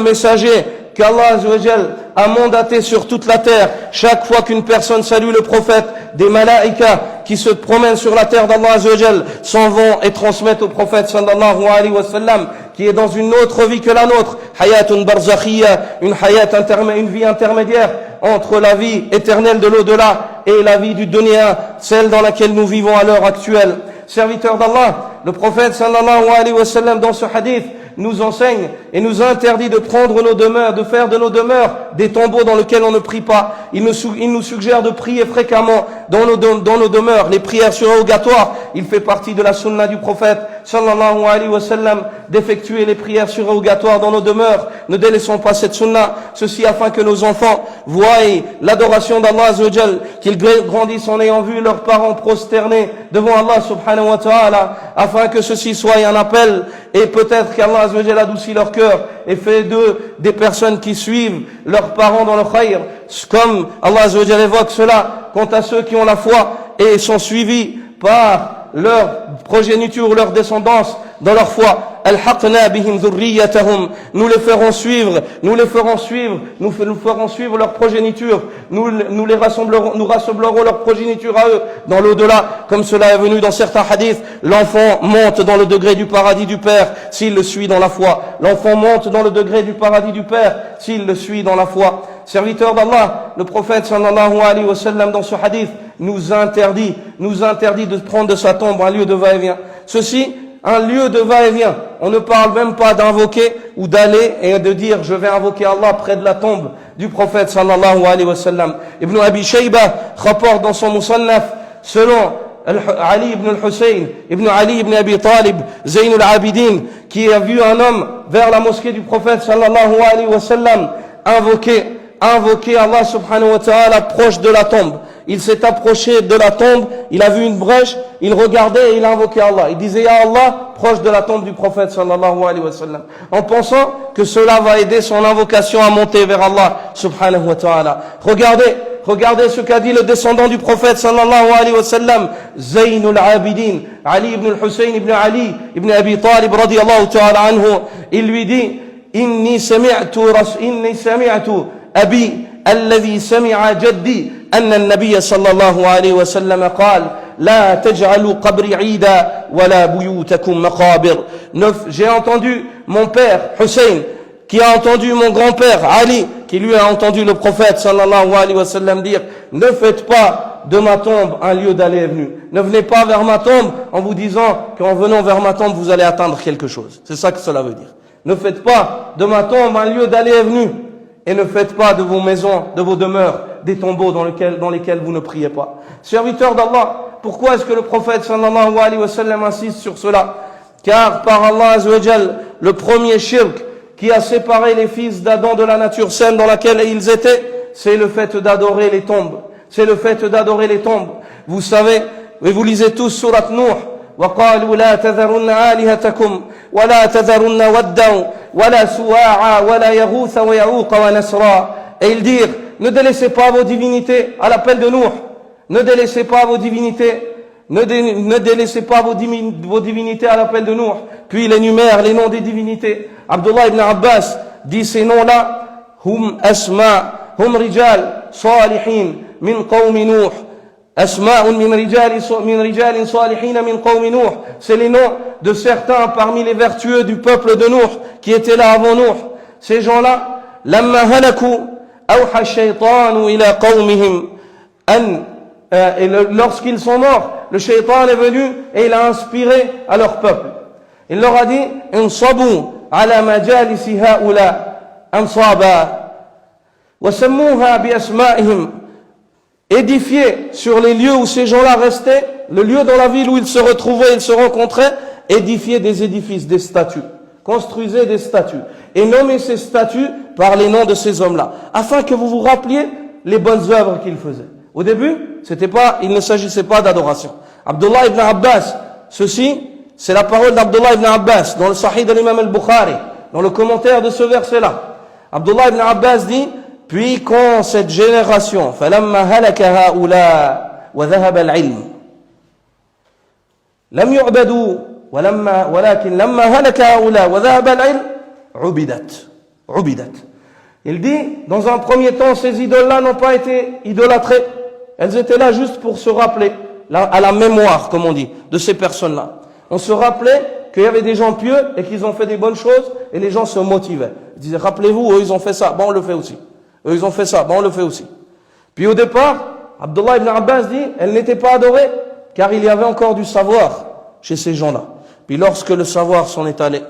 messagers qu'Allah azza wa jalla a mandaté sur toute la terre. Chaque fois qu'une personne salue le prophète, des malaïkas qui se promènent sur la terre d'Allah azza wa jalla s'en vont et transmettent au prophète sallallahu alayhi wa sallam, qui est dans une autre vie que la nôtre, hayatun barzakhiyya, une vie intermédiaire entre la vie éternelle de l'au-delà et la vie du dunya, celle dans laquelle nous vivons à l'heure actuelle. serviteurs d'Allah. Le prophète sallallahu alayhi wa sallam dans ce hadith nous enseigne et nous interdit de prendre nos demeures, de faire de nos demeures des tombeaux dans lesquels on ne prie pas. Il nous suggère de prier fréquemment dans nos demeures, les prières surrogatoires. Il fait partie de la sunna du prophète sallallahu alayhi wa sallam d'effectuer les prières surrogatoires dans nos demeures. Ne délaissons pas cette sunna, ceci afin que nos enfants voient l'adoration d'Allah azza wa jal, qu'ils grandissent en ayant vu leurs parents prosternés devant Allah subhanahu wa ta'ala, afin que ceci soit un appel et peut-être qu'Allah azza wa jal adoucit leur cœur et fait d'eux des personnes qui suivent leurs parents dans le khayr, comme Allah azza wa jal évoque cela quant à ceux qui ont la foi et sont suivis par leur progéniture, leur descendance dans leur foi. Alhaqna bihim dhurriyyatahum, nous ferons suivre leur progéniture, nous rassemblerons leur progéniture à eux dans l'au-delà, comme cela est venu dans certains hadiths. L'enfant monte dans le degré du paradis du Père s'il le suit dans la foi. L'enfant monte dans le degré du paradis du Père s'il le suit dans la foi. Serviteur d'Allah, le prophète sallallahu alayhi wa sallam dans ce hadith nous interdit de prendre de sa tombe un lieu de va-et-vient. Ceci, un lieu de va-et-vient. On ne parle même pas d'invoquer ou d'aller et de dire je vais invoquer Allah près de la tombe du prophète sallallahu alayhi wa sallam. Ibn Abi Shayba rapporte dans son Musannaf selon Ali ibn al-Hussein, ibn Ali ibn Abi Talib, Zayn al-Abidin, qui a vu un homme vers la mosquée du prophète sallallahu alayhi wa sallam invoquer Allah subhanahu wa ta'ala proche de la tombe. Il s'est approché de la tombe, il a vu une brèche, il regardait et il a invoqué Allah. Il disait Ya Allah, proche de la tombe du prophète sallallahu alayhi wa sallam, en pensant que cela va aider son invocation à monter vers Allah subhanahu wa ta'ala. Regardez ce qu'a dit le descendant du prophète sallallahu alayhi wa sallam, Zaynul Abidin, Ali ibn al-Hussein ibn Ali ibn Abi Talib radiyallahu ta'ala anhu. Il lui dit Inni sami'tu أبي الذي سمع جدي أن النبي صلى الله عليه وسلم قال لا تجعلوا قبري عيدا ولا بيوتكم مقابر. J'ai entendu mon père Hussein qui a entendu mon grand-père Ali qui lui a entendu le prophète sallallahu alayhi wa sallam dire ne faites pas de ma tombe un lieu d'aller et venue. Ne venez pas vers ma tombe en vous disant qu'en venant vers ma tombe vous allez atteindre quelque chose. C'est ça que cela veut dire. Ne faites pas de ma tombe un lieu d'aller et venue. Et ne faites pas de vos maisons, de vos demeures, des tombeaux dans lesquels vous ne priez pas. Serviteurs d'Allah, pourquoi est-ce que le prophète sallallahu alayhi wa sallam insiste sur cela? Car par Allah azza wa jal, le premier shirk qui a séparé les fils d'Adam de la nature saine dans laquelle ils étaient, c'est le fait d'adorer les tombes. C'est le fait d'adorer les tombes. Vous savez, et vous lisez tous surat Nuh, وقالوا لا تذرن آلهتكم ولا تذرن ودا ولا سواعا ولا يغوث ويعوق ونسرا. Et ils dirent, ne délaissez pas vos divinités à l'appel de Nuh. Ne délaissez pas vos divinités. Ne délaissez pas vos divinités à l'appel de Nuh. Puis il énumère les noms des divinités. Abdullah ibn Abbas dit ces noms-là, hum rijal salihin min qawmi Nuh. Asma'un min rijal salihin min qawmi Nuh. C'est les noms de certains parmi les vertueux du peuple de Nuh qui étaient là avant Nuh. Ces gens-là, lamma halaku awha ash-shaytanu ila qawmihim an, et lorsqu'ils sont morts, le shaytan est venu et il a inspiré à leur peuple. Il leur a dit insabu ala majalisi haula ansaba wa sammuha bi asma'ihim. Édifiez sur les lieux où ces gens-là restaient, le lieu dans la ville où ils se retrouvaient, ils se rencontraient, édifiez des édifices, des statues. Construisez des statues. Et nommez ces statues par les noms de ces hommes-là. Afin que vous vous rappeliez les bonnes œuvres qu'ils faisaient. Au début, il ne s'agissait pas d'adoration. Abdullah ibn Abbas, ceci, c'est la parole d'Abdullah ibn Abbas, dans le Sahih de l'imam al-Bukhari, dans le commentaire de ce verset-là. Abdullah ibn Abbas dit, puis quand cette génération, فَلَمَّا هَلَكَ هَؤُلَاء وَذَهَبَ الْعِلْمُ لَمْ يُعْبَدُوا وَلَكِنْ لَمَّا هَلَكَ هَؤُلَاء وَذَهَبَ الْعِلْمُ عُبِدَتْ. Il dit, dans un premier temps, ces idoles-là n'ont pas été idolâtrées. Elles étaient là juste pour se rappeler, à la mémoire, comme on dit, de ces personnes-là. On se rappelait qu'il y avait des gens pieux et qu'ils ont fait des bonnes choses et les gens se motivaient. Ils disaient, rappelez-vous, eux ils ont fait ça, bon on le fait aussi. Eux ils ont fait ça, bon on le fait aussi. Puis au départ, Abdullah ibn Abbas dit, elles n'étaient pas adorées car il y avait encore du savoir. chez ces gens-là. Puis lorsque le savoir s'en est allé,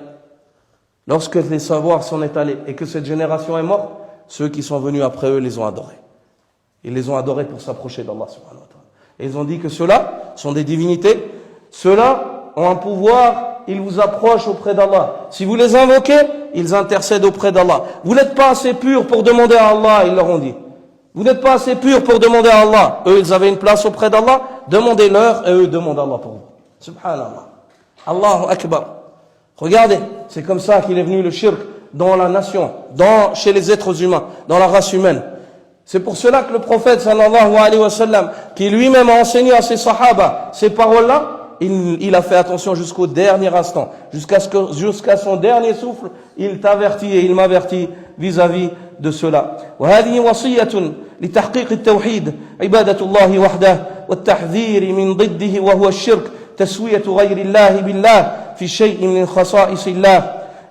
lorsque les savoirs s'en est allés et que cette génération est morte, ceux qui sont venus après eux les ont adorés. Ils les ont adorés pour s'approcher d'Allah subhanahu wa ta'ala. Et ils ont dit que ceux-là sont des divinités, ceux-là ont un pouvoir, ils vous approchent auprès d'Allah. Si vous les invoquez, ils intercèdent auprès d'Allah. Vous n'êtes pas assez purs pour demander à Allah, ils leur ont dit. Vous n'êtes pas assez purs pour demander à Allah. Eux, ils avaient une place auprès d'Allah, demandez-leur et eux demandent à Allah pour vous. Subhanallah. Allahu Akbar. Regardez, c'est comme ça qu'il est venu le shirk dans la nation, chez les êtres humains, dans la race humaine. C'est pour cela que le prophète sallallahu alayhi wa sallam, qui lui-même a enseigné à ses sahaba ces paroles-là, il a fait attention jusqu'au dernier instant, jusqu'à son dernier souffle, il t'avertit et il m'avertit vis-à-vis de cela. وهذه وصية لتحقيق التوحيد عبادة الله وحده والتحذير من ضده وهو الشرك تسوية غير الله بالله في شيء من خصائص الله.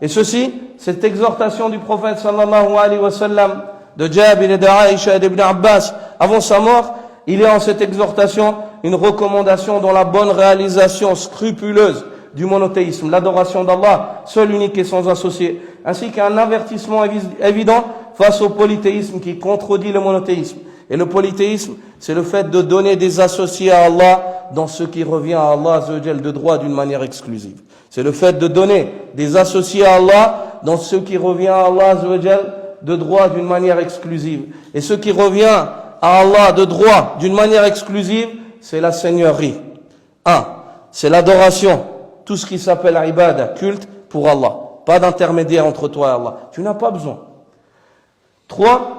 Et ceci, cette exhortation du prophète sallallahu alayhi wa sallam, de Jabir et de Aïcha et d'Ibn Abbas avant sa mort, il y a en cette exhortation une recommandation dans la bonne réalisation scrupuleuse du monothéisme, l'adoration d'Allah, seul, unique et sans associé, ainsi qu'un avertissement évident face au polythéisme qui contredit le monothéisme. Et le polythéisme, c'est le fait de donner des associés à Allah dans ce qui revient à Allah Azza wa Jal de droit d'une manière exclusive. C'est le fait de donner des associés à Allah dans ce qui revient à Allah Azza wa Jal de droit d'une manière exclusive. Et ce qui revient à Allah de droit d'une manière exclusive, c'est la seigneurie. C'est l'adoration. Tout ce qui s'appelle ibadah, culte pour Allah. Pas d'intermédiaire entre toi et Allah. Tu n'as pas besoin. 3,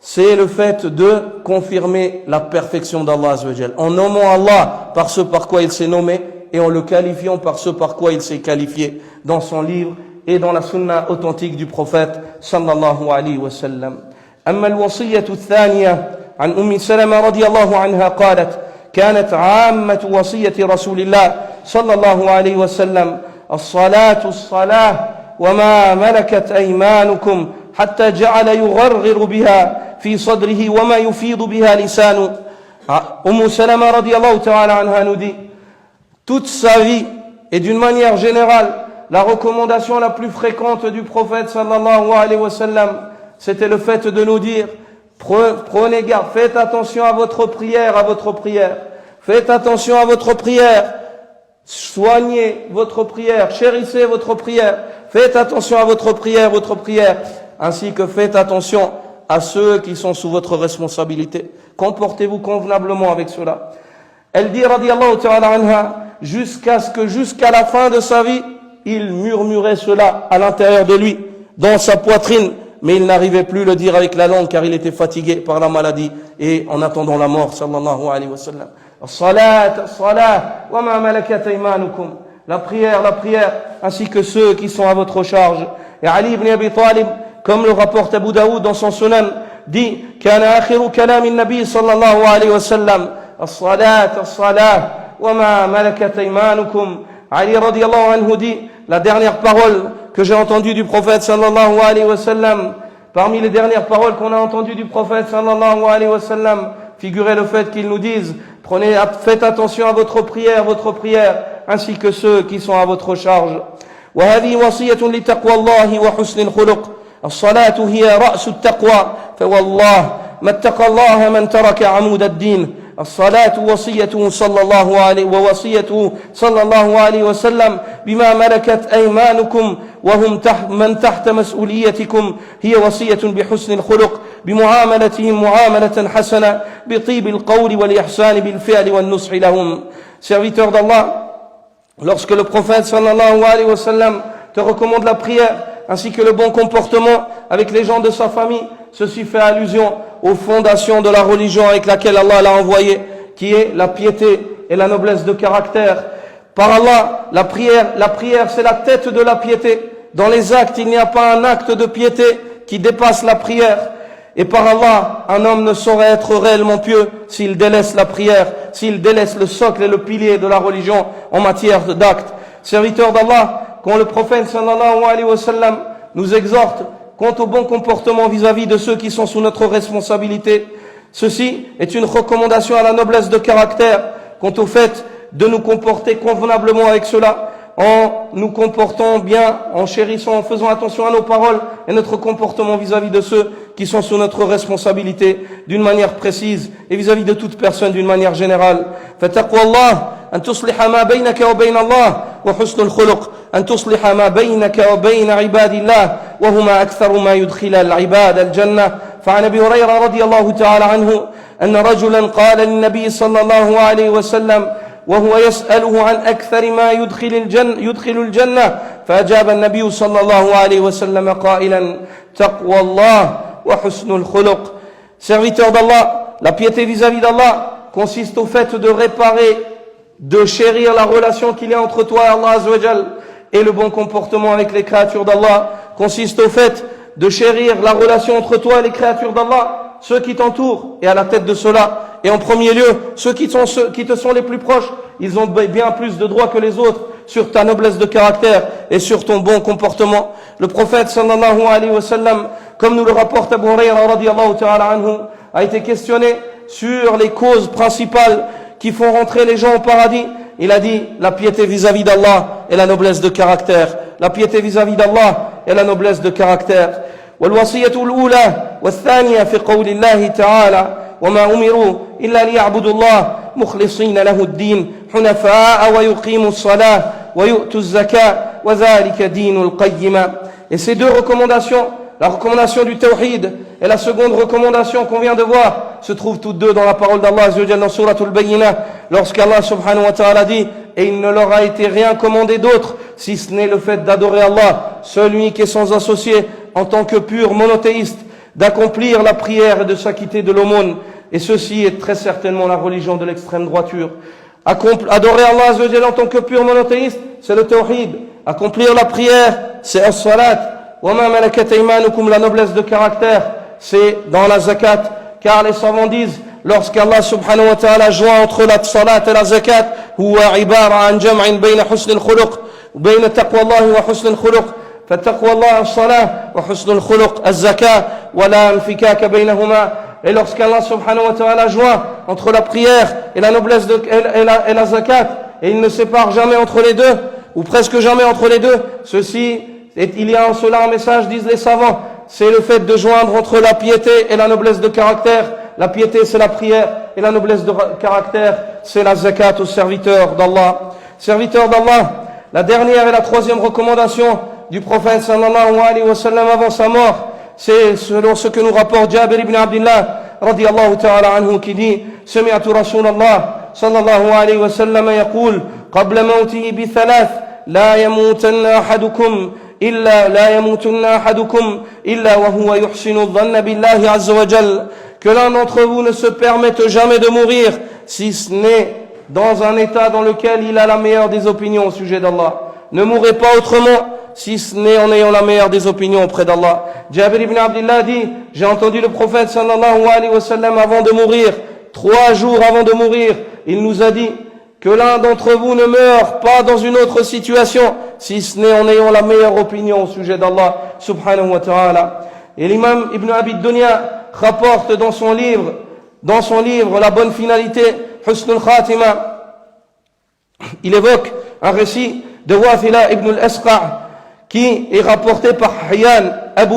c'est le fait de confirmer la perfection d'Allah Azza wa Jal, en nommant Allah par ce par quoi il s'est nommé et en le qualifiant par ce par quoi il s'est qualifié dans son livre et dans la sunna authentique du prophète sallallahu alayhi wa sallam. أما الوصية الثانية عن أم سلمة رضي الله عنها قالت كانت عامة وصية رسول الله صلى الله عليه وسلم الصلاة وما ملكت أيمانكم حتى جعل يغرغر بها في صدره وما يفيض بها لسانه. Salama radiallahu ta'ala anha nous dit, toute sa vie et d'une manière générale, la recommandation la plus fréquente du prophète sallallahu alayhi wa sallam, c'était le fait de nous dire, prenez garde, faites attention à votre prière, faites attention à votre prière, soignez votre prière, chérissez votre prière, faites attention à votre prière, ainsi que faites attention à ceux qui sont sous votre responsabilité. Comportez-vous convenablement avec cela. Elle dit, radiallahu ta'ala anha, jusqu'à la fin de sa vie, il murmurait cela à l'intérieur de lui, dans sa poitrine, mais il n'arrivait plus le dire avec la langue car il était fatigué par la maladie et en attendant la mort, sallallahu alayhi wa sallam. As-salat, wa ma malakat aymanukum. La prière, ainsi que ceux qui sont à votre charge. Et Ali ibn Abi Talib, comme le rapporte Abu Daoud dans son Sunan, dit, kana akhiru kalam an-nabi sallallahu alayhi wa sallam, as-salat, wa ma malakat aymanukum. Ali radiallahu anhu dit, la dernière parole que j'ai entendue du prophète sallallahu alayhi wa sallam, parmi les dernières paroles qu'on a entendues du prophète sallallahu alayhi wa sallam, figurez le fait qu'il nous dise, faites attention à votre prière, ainsi que ceux qui sont à votre charge. وهذه وصية لتقوى الله وحسن الخلق. الصلاة هي رأس التقوى فوالله ما اتقى الله من ترك عمود الدين. الصلاة وصيته صلى الله عليه وسلم بما ملكت أيمانكم وهم من تحت مسؤوليتكم هي وصية بحسن الخلق بمعاملتهم معاملة حسنة بطيب القول والإحسان بالفعل والنصح لهم. Serviteur d'Allah, lorsque le prophète sallallahu alayhi wa sallam te recommande la prière ainsi que le bon comportement avec les gens de sa famille, ceci fait allusion aux fondations de la religion avec laquelle Allah l'a envoyé, qui est la piété et la noblesse de caractère. Par Allah, la prière c'est la tête de la piété. Dans les actes, il n'y a pas un acte de piété qui dépasse la prière. Et par Allah, un homme ne saurait être réellement pieux s'il délaisse la prière, s'il délaisse le socle et le pilier de la religion en matière d'actes. Serviteur d'Allah, quand le prophète sallallahu alayhi wa sallam nous exhorte quant au bon comportement vis-à-vis de ceux qui sont sous notre responsabilité, ceci est une recommandation à la noblesse de caractère, quant au fait de nous comporter convenablement avec cela, en nous comportant bien, en chérissant, en faisant attention à nos paroles et notre comportement vis-à-vis de ceux qui sont sous notre responsabilité d'une manière précise et vis-à-vis de toute personne d'une manière générale. فَتَقْوَى اللَّهِ أن تصلح ما بينك وبين الله وحسن الخلق أن تصلح ما بينك وبين عباد الله وهما أكثر ما يدخل العباد الجنة. فعن أبي هريرة رضي الله تعالى عنه أن رجلا قال للنبي صلى الله عليه وسلم وهو يسأله عن أكثر ما يدخل الجنة فأجاب النبي صلى الله عليه وسلم قائلا تقوى الله وحسن الخلق. Serviteur d'Allah, la piété vis-à-vis d'Allah consiste au fait de réparer, de chérir la relation qu'il y a entre toi et Allah Azza wa Jal, et le bon comportement avec les créatures d'Allah consiste au fait de chérir la relation entre toi et les créatures d'Allah, ceux qui t'entourent, et à la tête de cela, et en premier lieu, ceux qui te sont les plus proches, ils ont bien plus de droits que les autres sur ta noblesse de caractère et sur ton bon comportement. Le prophète sallallahu alayhi wa sallam, comme nous le rapporte Abu Hurayra radiyallahu ta'ala anhu, a été questionné sur les causes principales qui font rentrer les gens au paradis. Il a dit la piété vis-à-vis d'Allah et la noblesse de caractère. La piété vis-à-vis d'Allah et la noblesse de caractère. والوصية الأولى والثانية في قول الله تعالى وما أمروا إلا ليعبدوا الله مخلصين له الدين حنفاء ويقيموا الصلاة ويؤتوا الزكاة وذلك دين القيمة. Et ces deux recommandations, la recommandation du tawhid et la seconde recommandation qu'on vient de voir, se trouvent toutes deux dans la parole d'Allah Azza wa Jalla dans Suratul Bayyinah, lorsqu'Allah subhanahu wa ta'ala dit et il ne leur a été rien commandé d'autre si ce n'est le fait d'adorer Allah, celui qui est sans associé en tant que pur monothéiste, d'accomplir la prière et de s'acquitter de l'aumône. Et ceci est très certainement la religion de l'extrême droiture. Adorer Allah Azza wa Jalla en tant que pur monothéiste, c'est le tawhid. Accomplir la prière, c'est as-salat. وَمَا مَلَكَتْ أَيْمَانُكُمْ, la noblesse de caractère, c'est dans la zakat. Car les savants disent, lorsqu'Allah subhanahu wa ta'ala joint entre la salat et la zakat, هو عبارة عن جمع بين حسن الخلق وبين تقوى الله وحسن الخلق. فتقوى الله الصلاة وحسن الخلق الزكاة ولا انفكاك بينهما. Et lorsqu'Allah subhanahu wa ta'ala joint entre la prière et la noblesse et la zakat, et il ne sépare jamais entre les deux, ou presque jamais entre les deux, ceci, il y a en cela un message, disent les savants, c'est le fait de joindre entre la piété et la noblesse de caractère. La piété, c'est la prière, et la noblesse de caractère, c'est la zakat aux serviteurs d'Allah. Serviteurs d'Allah, la dernière et la troisième recommandation du prophète sallallahu alayhi wa sallam avant sa mort, c'est selon ce que nous rapporte Jabir ibn Abdullah radiyallahu ta'ala anhu qui dit سمعت رسول الله صلى الله عليه وسلم يقول قبل موته بثلاث لا يموتن أحدكم إلا وهو يحسن الظن بالله عز وجل. Que l'un d'entre vous ne se permette jamais de mourir si ce n'est dans un état dans lequel il a la meilleure des opinions au sujet d'Allah. Ne mourrez pas autrement si ce n'est en ayant la meilleure des opinions auprès d'Allah. Jabir ibn Abdullah dit, j'ai entendu le prophète sallallahu alayhi wa sallam avant de mourir, 3 jours avant de mourir, il nous a dit que l'un d'entre vous ne meurt pas dans une autre situation si ce n'est en ayant la meilleure opinion au sujet d'Allah subhanahu wa ta'ala. Et l'imam Ibn Abi Dunya rapporte dans son livre La bonne finalité, Husn al-Khatima, il évoque un récit de Wathila ibn al-Asqa qui est rapporté par Hayyan Abu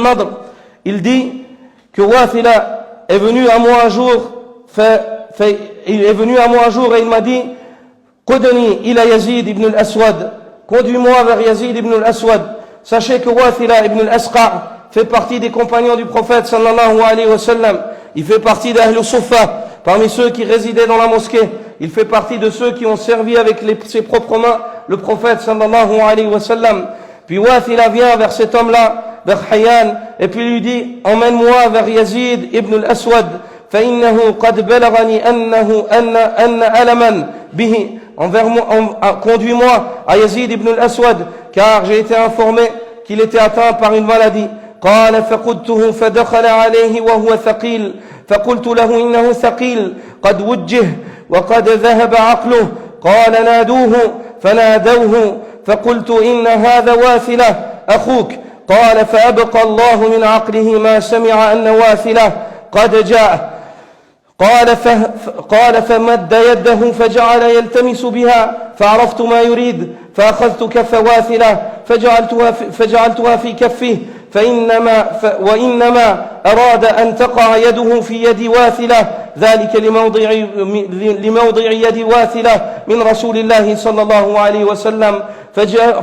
Nadr. Il dit que Wathila est venu à moi un jour et il m'a dit Qudni ila Yazid ibn al-Aswad, conduis-moi vers Yazid ibn al-Aswad. Sachez que Wathila ibn al-Asqa fait partie des compagnons du prophète sallallahu alayhi wa sallam. Il fait partie d'Ahl Suffa, parmi ceux qui résidaient dans la mosquée. Il fait partie de ceux qui ont servi avec ses propres mains le prophète sallallahu alayhi wa sallam. Puis Wathila vient vers cet homme-là, vers Hayyan, et puis lui dit, emmène-moi vers Yazid ibn al-Aswad, فإنه قد بلغني أن ألما به. Conduis-moi à Yazid ibn al-Aswad, car j'ai été informé qu'il était atteint par une maladie. قال فقدته فدخل عليه وهو ثقيل فقلت له إنه ثقيل قد وجه وقد ذهب عقله. قال نادوه فنادوه فقلت إن هذا واثلة أخوك. قال فأبقى الله من عقله ما سمع أن واثلة قد جاء. قال فمد يده فجعل يلتمس بها فعرفت ما يريد فأخذت كف واثلة فجعلتها في كفه وإنما أراد أن تقع يده في يد واثلة ذلك لموضع يد واثلة من رسول الله صلى الله عليه وسلم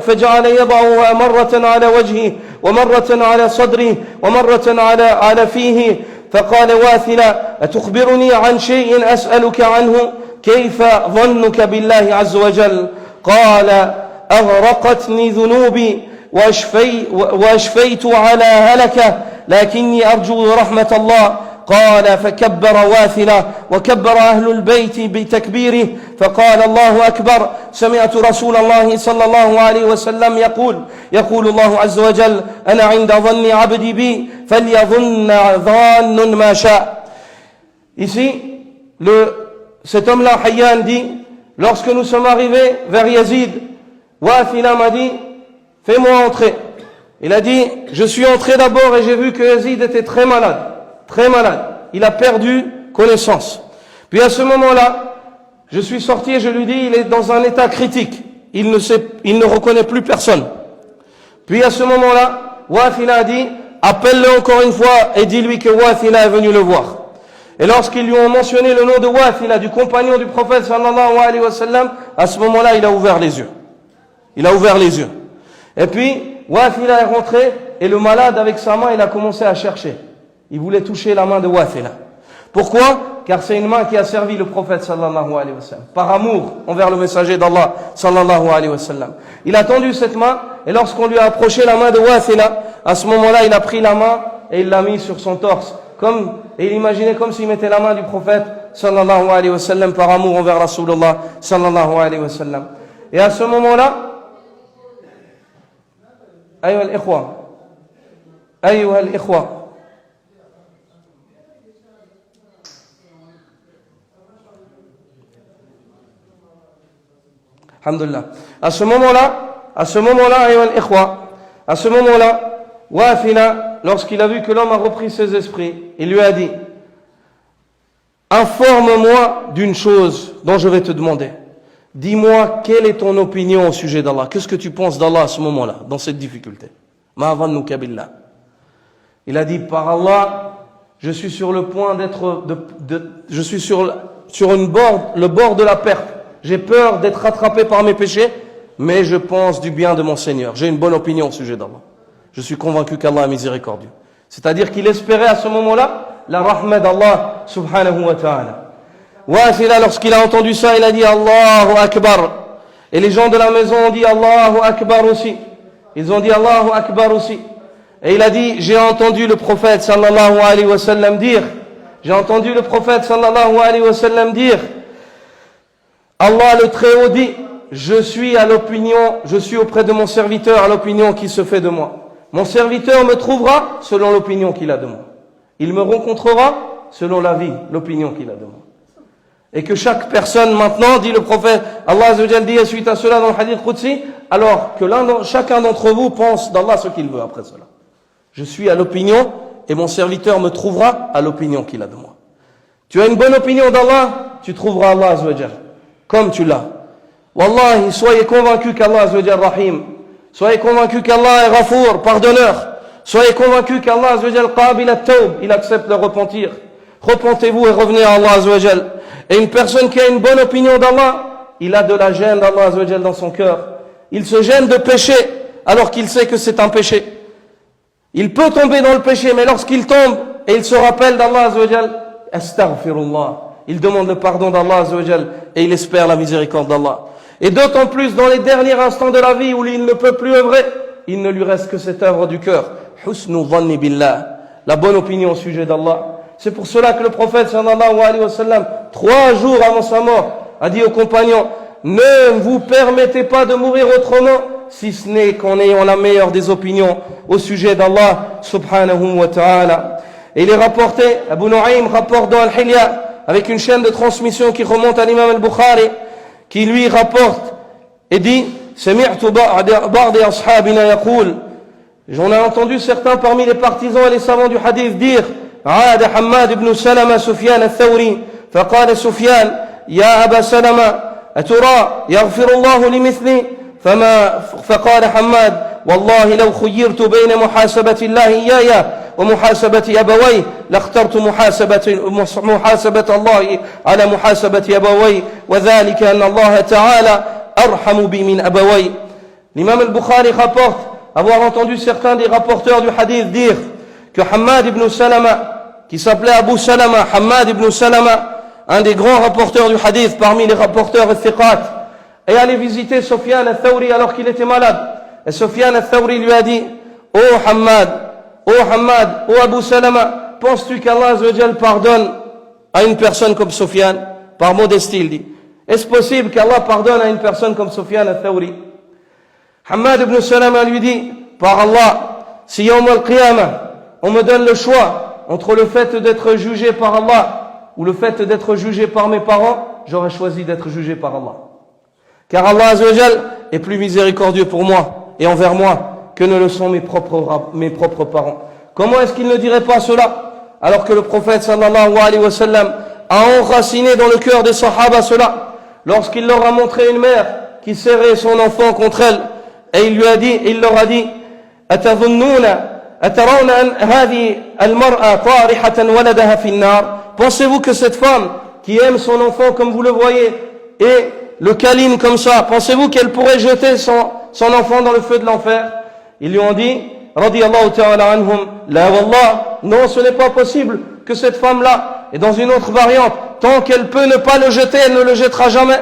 فجعل يضعها مرة على وجهه ومرة على صدره ومرة على فيه فقال واثلة أتخبرني عن شيء أسألك عنه كيف ظنك بالله عز وجل قال أغرقتني ذنوبي وأشفيت على هلكة لكني أرجو رحمة الله قال فكبر واثلة وكبر أهل البيت بتكبيره فقال الله أكبر سمعت رسول الله صلى الله عليه وسلم يقول الله عز وجل أنا عند ظن عبدي بي فليظن ظان ما شاء. Ici, cet homme-là, Hayyan, dit, lorsque nous sommes arrivés vers Yazid, Wathila m'a dit, fais-moi entrer. Il a dit, je suis entré d'abord et j'ai vu que Yazid était très malade. Très malade. Il a perdu connaissance. Puis à ce moment-là, je suis sorti et je lui dis, il est dans un état critique. Il ne reconnaît plus personne. Puis à ce moment-là, Wathila a dit, appelle-le encore une fois et dis-lui que Wathila est venu le voir. Et lorsqu'ils lui ont mentionné le nom de Wathila, du compagnon du prophète sallallahu alayhi wa sallam, à ce moment-là, il a ouvert les yeux. Il a ouvert les yeux. Et puis, Wathila est rentré et le malade avec sa main, il a commencé à chercher. Il voulait toucher la main de Wathila. Pourquoi? Car c'est une main qui a servi le prophète sallallahu alayhi wa sallam. Par amour envers le messager d'Allah sallallahu alayhi wa sallam. Il a tendu cette main et lorsqu'on lui a approché la main de Wathila, à ce moment-là, il a pris la main et il l'a mis sur son torse. Et il imaginait comme s'il mettait la main du prophète sallallahu alayhi wa sallam par amour envers Rasulullah sallallahu alayhi wa sallam. Et à ce moment-là, أيها الإخوة Alhamdulillah. À ce moment-là, Wathila, lorsqu'il a vu que l'homme a repris ses esprits, il lui a dit, informe-moi d'une chose dont je vais te demander. Dis-moi quelle est ton opinion au sujet d'Allah. Qu'est-ce que tu penses d'Allah à ce moment-là, dans cette difficulté? Ma dhannuka billah. Il a dit, par Allah, je suis sur le point je suis sur le bord de la perte. J'ai peur d'être rattrapé par mes péchés, mais je pense du bien de mon Seigneur. J'ai une bonne opinion au sujet d'Allah. Je suis convaincu qu'Allah est miséricordieux. C'est-à-dire qu'il espérait à ce moment-là la rahma d'Allah subhanahu wa ta'ala. Wathila, lorsqu'il a entendu ça, il a dit Allahu Akbar. Et les gens de la maison ont dit Allahu Akbar aussi. Ils ont dit Allahu Akbar aussi. Et il a dit, j'ai entendu le prophète sallallahu alayhi wa sallam dire, Allah le Très-Haut dit, je suis auprès de mon serviteur à l'opinion qui se fait de moi. Mon serviteur me trouvera selon l'opinion qu'il a de moi. Il me rencontrera selon l'opinion qu'il a de moi. Et que chaque personne maintenant, dit le prophète, Allah Azza wa Jalla dit suite à cela dans le hadith Qudsi, alors que chacun d'entre vous pense d'Allah ce qu'il veut après cela. Je suis à l'opinion et mon serviteur me trouvera à l'opinion qu'il a de moi. Tu as une bonne opinion d'Allah, tu trouveras Allah Azza wa Jalla, comme tu l'as. Wallahi, soyez convaincus qu'Allah Azza wa Jalla Rahim, soyez convaincus qu'Allah est Ghafour, pardonneur, soyez convaincus qu'Allah Azza wa Jalla Qabil at-Tawb, il accepte le repentir. Repentez-vous et revenez à Allah Azza wa Jalla. Et une personne qui a une bonne opinion d'Allah, il a de la gêne d'Allah Azza wa Jalla dans son cœur. Il se gêne de pécher alors qu'il sait que c'est un péché. Il peut tomber dans le péché, mais lorsqu'il tombe et il se rappelle d'Allah Azza wa Jalla, astaghfirullah, il demande le pardon d'Allah Azza wa Jalla et il espère la miséricorde d'Allah. Et d'autant plus dans les derniers instants de la vie où il ne peut plus œuvrer, il ne lui reste que cette œuvre du cœur. Husnu dhanni billah, la bonne opinion au sujet d'Allah. C'est pour cela que le prophète sallallahu alayhi wa sallam, 3 jours avant sa mort, a dit aux compagnons, ne vous permettez pas de mourir autrement, si ce n'est qu'en ayant la meilleure des opinions au sujet d'Allah subhanahu wa ta'ala. Et il est rapporté, Abu Nu'aym rapporte dans Al-Hilya, avec une chaîne de transmission qui remonte à l'imam al-Bukhari, qui lui rapporte et dit, Sami'tu ba'di ashabina yaqul, j'en ai entendu certains parmi les partisans et les savants du hadith dire, عاد حماد بن سلمة سفيان الثوري فقال سفيان يا أبا سلمة أترى يغفر الله لمثلي فقال حماد والله لو خيرت بين محاسبة الله إياي ومحاسبة أبوي لاخترت محاسبة الله على محاسبة أبوي وذلك أن الله تعالى أرحم بي من أبوي. L'imam al-Bukhari rapporte avoir entendu certains des rapporteurs du hadith dire que Hammad ibn Salama, qui s'appelait Abu Salama, Hammad ibn Salama, un des grands rapporteurs du hadith parmi les rapporteurs al-Thiqat, est allé visiter Sufyan al-Thawri alors qu'il était malade. Et Sufyan al-Thawri lui a dit: Oh Hammad, oh Abu Salama, penses-tu qu'Allah Azza wa Jal pardonne à une personne comme Sufyan? Par modestie, il dit: est-ce possible qu'Allah pardonne à une personne comme Sufyan al-Thawri? Hammad ibn Salama lui dit: par Allah, si Yawm al-Qiyamah, on me donne le choix entre le fait d'être jugé par Allah ou le fait d'être jugé par mes parents, j'aurais choisi d'être jugé par Allah. Car Allah Azza wa Jal est plus miséricordieux pour moi et envers moi que ne le sont mes propres parents. Comment est-ce qu'il ne dirait pas cela alors que le prophète sallallahu alayhi wa sallam a enraciné dans le cœur des sahaba cela lorsqu'il leur a montré une mère qui serrait son enfant contre elle et il leur a dit: pensez-vous que cette femme qui aime son enfant comme vous le voyez et le câline comme ça, pensez-vous qu'elle pourrait jeter son enfant dans le feu de l'enfer? Ils lui ont dit, radiyallahu ta'ala anhum, la wallah, non, ce n'est pas possible que cette femme-là, et dans une autre variante, tant qu'elle peut ne pas le jeter, elle ne le jettera jamais.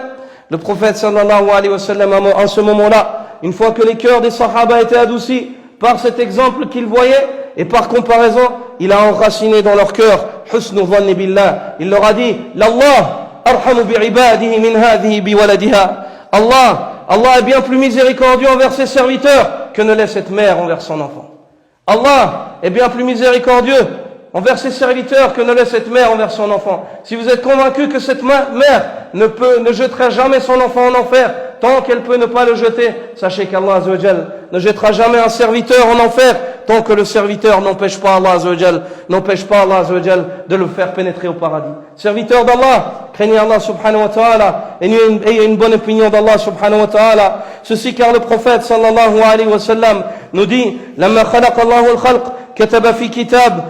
Le prophète sallallahu alayhi wa sallam, en ce moment-là, une fois que les cœurs des sahaba étaient adoucis par cet exemple qu'ils voyaient, et par comparaison, il a enraciné dans leur cœur husnu dhanni billah. Il leur a dit: l'Allah arhamu bi'ibadihi min hadhihi biwaladiha. Allah est bien plus miséricordieux envers ses serviteurs que ne l'est cette mère envers son enfant. Allah est bien plus miséricordieux envers ses serviteurs que ne l'est cette mère envers son enfant. Si vous êtes convaincu que cette mère ne jettera jamais son enfant en enfer, tant qu'elle peut ne pas le jeter, sachez qu'Allah Azza wa Jal ne jettera jamais un serviteur en enfer tant que le serviteur n'empêche pas Allah Azza wa Jal de le faire pénétrer au paradis. Serviteur d'Allah, craignez Allah subhanahu wa ta'ala et ayez une bonne opinion d'Allah subhanahu wa ta'ala. Ceci car le prophète sallallahu alayhi wa sallam nous dit: لما خلق الله الخلق كتب في كتاب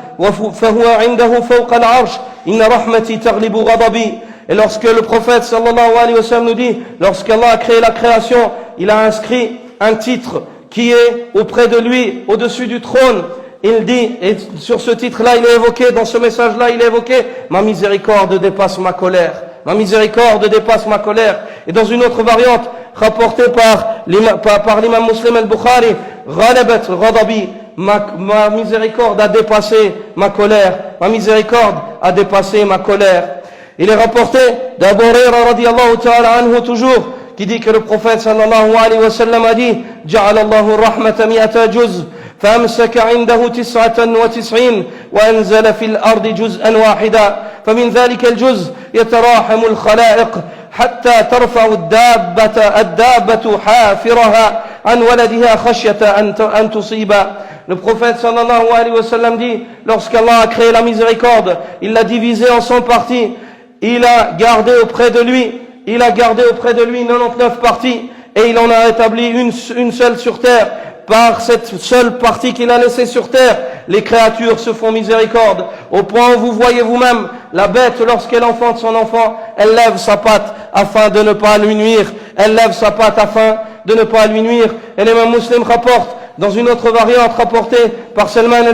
فهو عنده فوق العرش إن رحمتي تغلب غضبي. Et lorsque le prophète sallallahu alayhi wa sallam nous dit, lorsqu'Allah a créé la création, il a inscrit un titre qui est auprès de lui, au-dessus du trône. Il dit, et sur ce titre-là, il est évoqué, dans ce message-là, il est évoqué: ma miséricorde dépasse ma colère. Ma miséricorde dépasse ma colère. Et dans une autre variante, rapportée par l'imam Muslim al-Bukhari, ghalabat ghadabi, ma miséricorde a dépassé ma colère. Ma miséricorde a dépassé ma colère. Il est rapporté d'Abu Hurayra radiyallahu ta'ala anhu toujours, qui dit que le prophète sallallahu alayhi wa sallam a dit: جعل الله الرحمة 100 جزء فأمسك عنده 99 وأنزل في الأرض جزءا واحدا فمن ذلك الجزء يتراحم الخلائق حتى ترفع الدابة حافرها عن ولدها خشية أن تصيب. Le prophète sallallahu alayhi wa sallam dit: lorsqu'Allah a créé la miséricorde, il l'a divisée en 100 parties. Il a gardé auprès de lui 99 parties et il en a établi une seule sur terre. Par cette seule partie qu'il a laissée sur terre, les créatures se font miséricorde, au point où vous voyez vous-même la bête, lorsqu'elle enfante son enfant, elle lève sa patte afin de ne pas lui nuire. Et l'imam Muslim rapporte dans une autre variante rapportée par Salman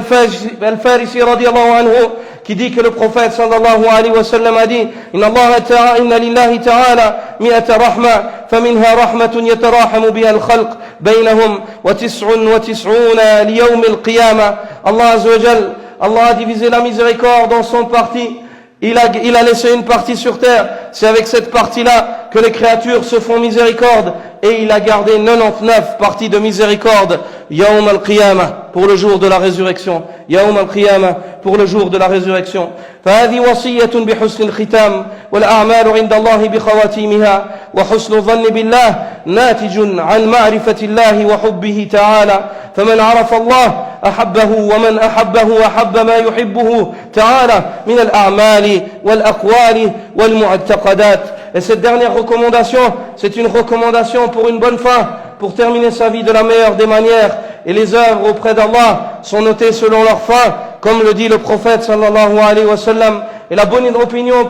al-Farisi radiyallahu anhu, qui dit que le prophète sallallahu alayhi wa sallam a dit: inna lillahi ta'ala 100 rahma faminha rahmatun yatarahamu biha al-khalq baynahum wa 99 li yawm al-qiyamah. Allah Azza wa Jal, Allah a divisé la miséricorde en 100 parties. Il a laissé une partie sur terre. C'est avec cette partie-là que les créatures se font miséricorde. Et il a gardé 99 parties de miséricorde. Yawm al-Qiyamah. pour le jour de la résurrection. Yawm al-Qiyamah, pour le jour de la résurrection. فهذه وصية بحسن الختام والأعمال عند الله بخواتيمها وحسن الظن بالله ناتج عن معرفة الله وحبه تعالى فمن عرف الله أحبه ومن أحبه أحب ما يحبه تعالى من الأعمال والأقوال والمعتقدات. Et cette dernière recommandation, c'est une recommandation pour une bonne fin, pour terminer sa vie de la meilleure des manières. Et les œuvres auprès d'Allah sont notées selon leur fin, comme le dit le prophète sallallahu alayhi wa sallam. Et la bonne opinion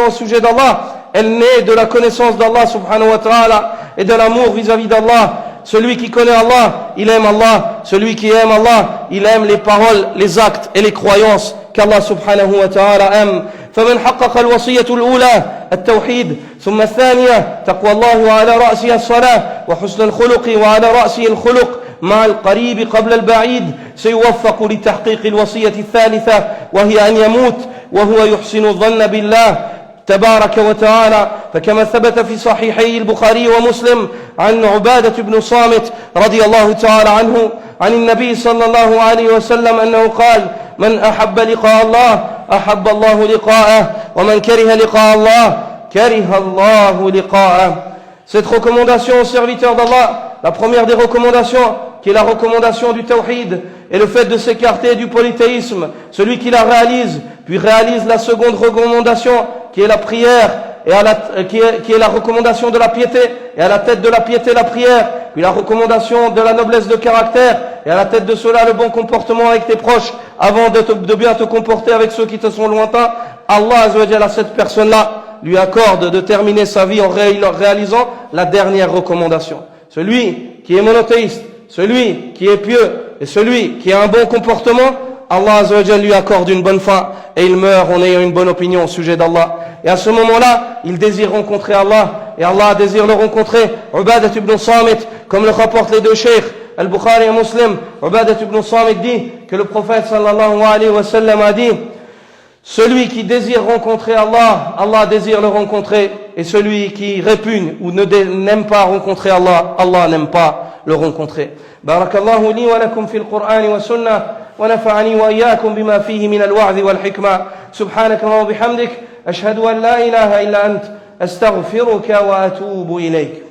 au sujet d'Allah, elle naît de la connaissance d'Allah subhanahu wa ta'ala et de l'amour vis-à-vis d'Allah. Celui qui connaît Allah, il aime Allah. Celui qui aime Allah, il aime les paroles, les actes et les croyances qu'Allah subhanahu wa ta'ala aime. فمن حقق الوصية الأولى التوحيد ثم الثانية تقوى الله وعلى رأسها الصلاة وحسن الخلق وعلى رأسه الخلق مع القريب قبل البعيد سيوفق لتحقيق الوصية الثالثة وهي أن يموت وهو يحسن الظن بالله تبارك وتعالى فكما ثبت في صحيحي البخاري ومسلم عن عبادة بن صامت رضي الله تعالى عنه عن النبي صلى الله عليه وسلم أنه قال من أحب لقاء الله أحب الله لقاءه ومن كره لقاء الله كره الله لقاءه. Cette recommandation aux serviteurs d'Allah, la première des recommandations, qui est la recommandation du tawhid et le fait de s'écarter du polythéisme, celui qui la réalise, puis réalise la seconde recommandation, qui est la prière, et qui est la recommandation de la piété, et à la tête de la piété la prière, puis la recommandation de la noblesse de caractère, et à la tête de cela le bon comportement avec tes proches, avant de bien te comporter avec ceux qui te sont lointains. Allah Azza wa Jalla, à cette personne-là, lui accorde de terminer sa vie en réalisant la dernière recommandation. Celui qui est monothéiste, celui qui est pieux, et celui qui a un bon comportement, Allah Azza wa Jalla lui accorde une bonne fin, et il meurt en ayant une bonne opinion au sujet d'Allah. Et à ce moment-là, il désire rencontrer Allah, et Allah désire le rencontrer. Ubadat ibn Samit, comme le rapportent les deux cheikhs, Al-Bukhari et Muslim, Ubadat ibn Samit dit que le prophète sallallahu alayhi wa sallam a dit: celui qui désire rencontrer Allah, Allah désire le rencontrer, et celui qui répugne ou n'aime pas rencontrer Allah, Allah n'aime pas le rencontrer. Barakallahu li wa lakum fil Qur'an wa sunnah, wa nafa'ani wa iyyakum bima fihi min al-wa'd wal hikma. Subhanaka wa bihamdik, ashhadu an la ilaha illa ant, astaghfiruka wa atubu ilayk.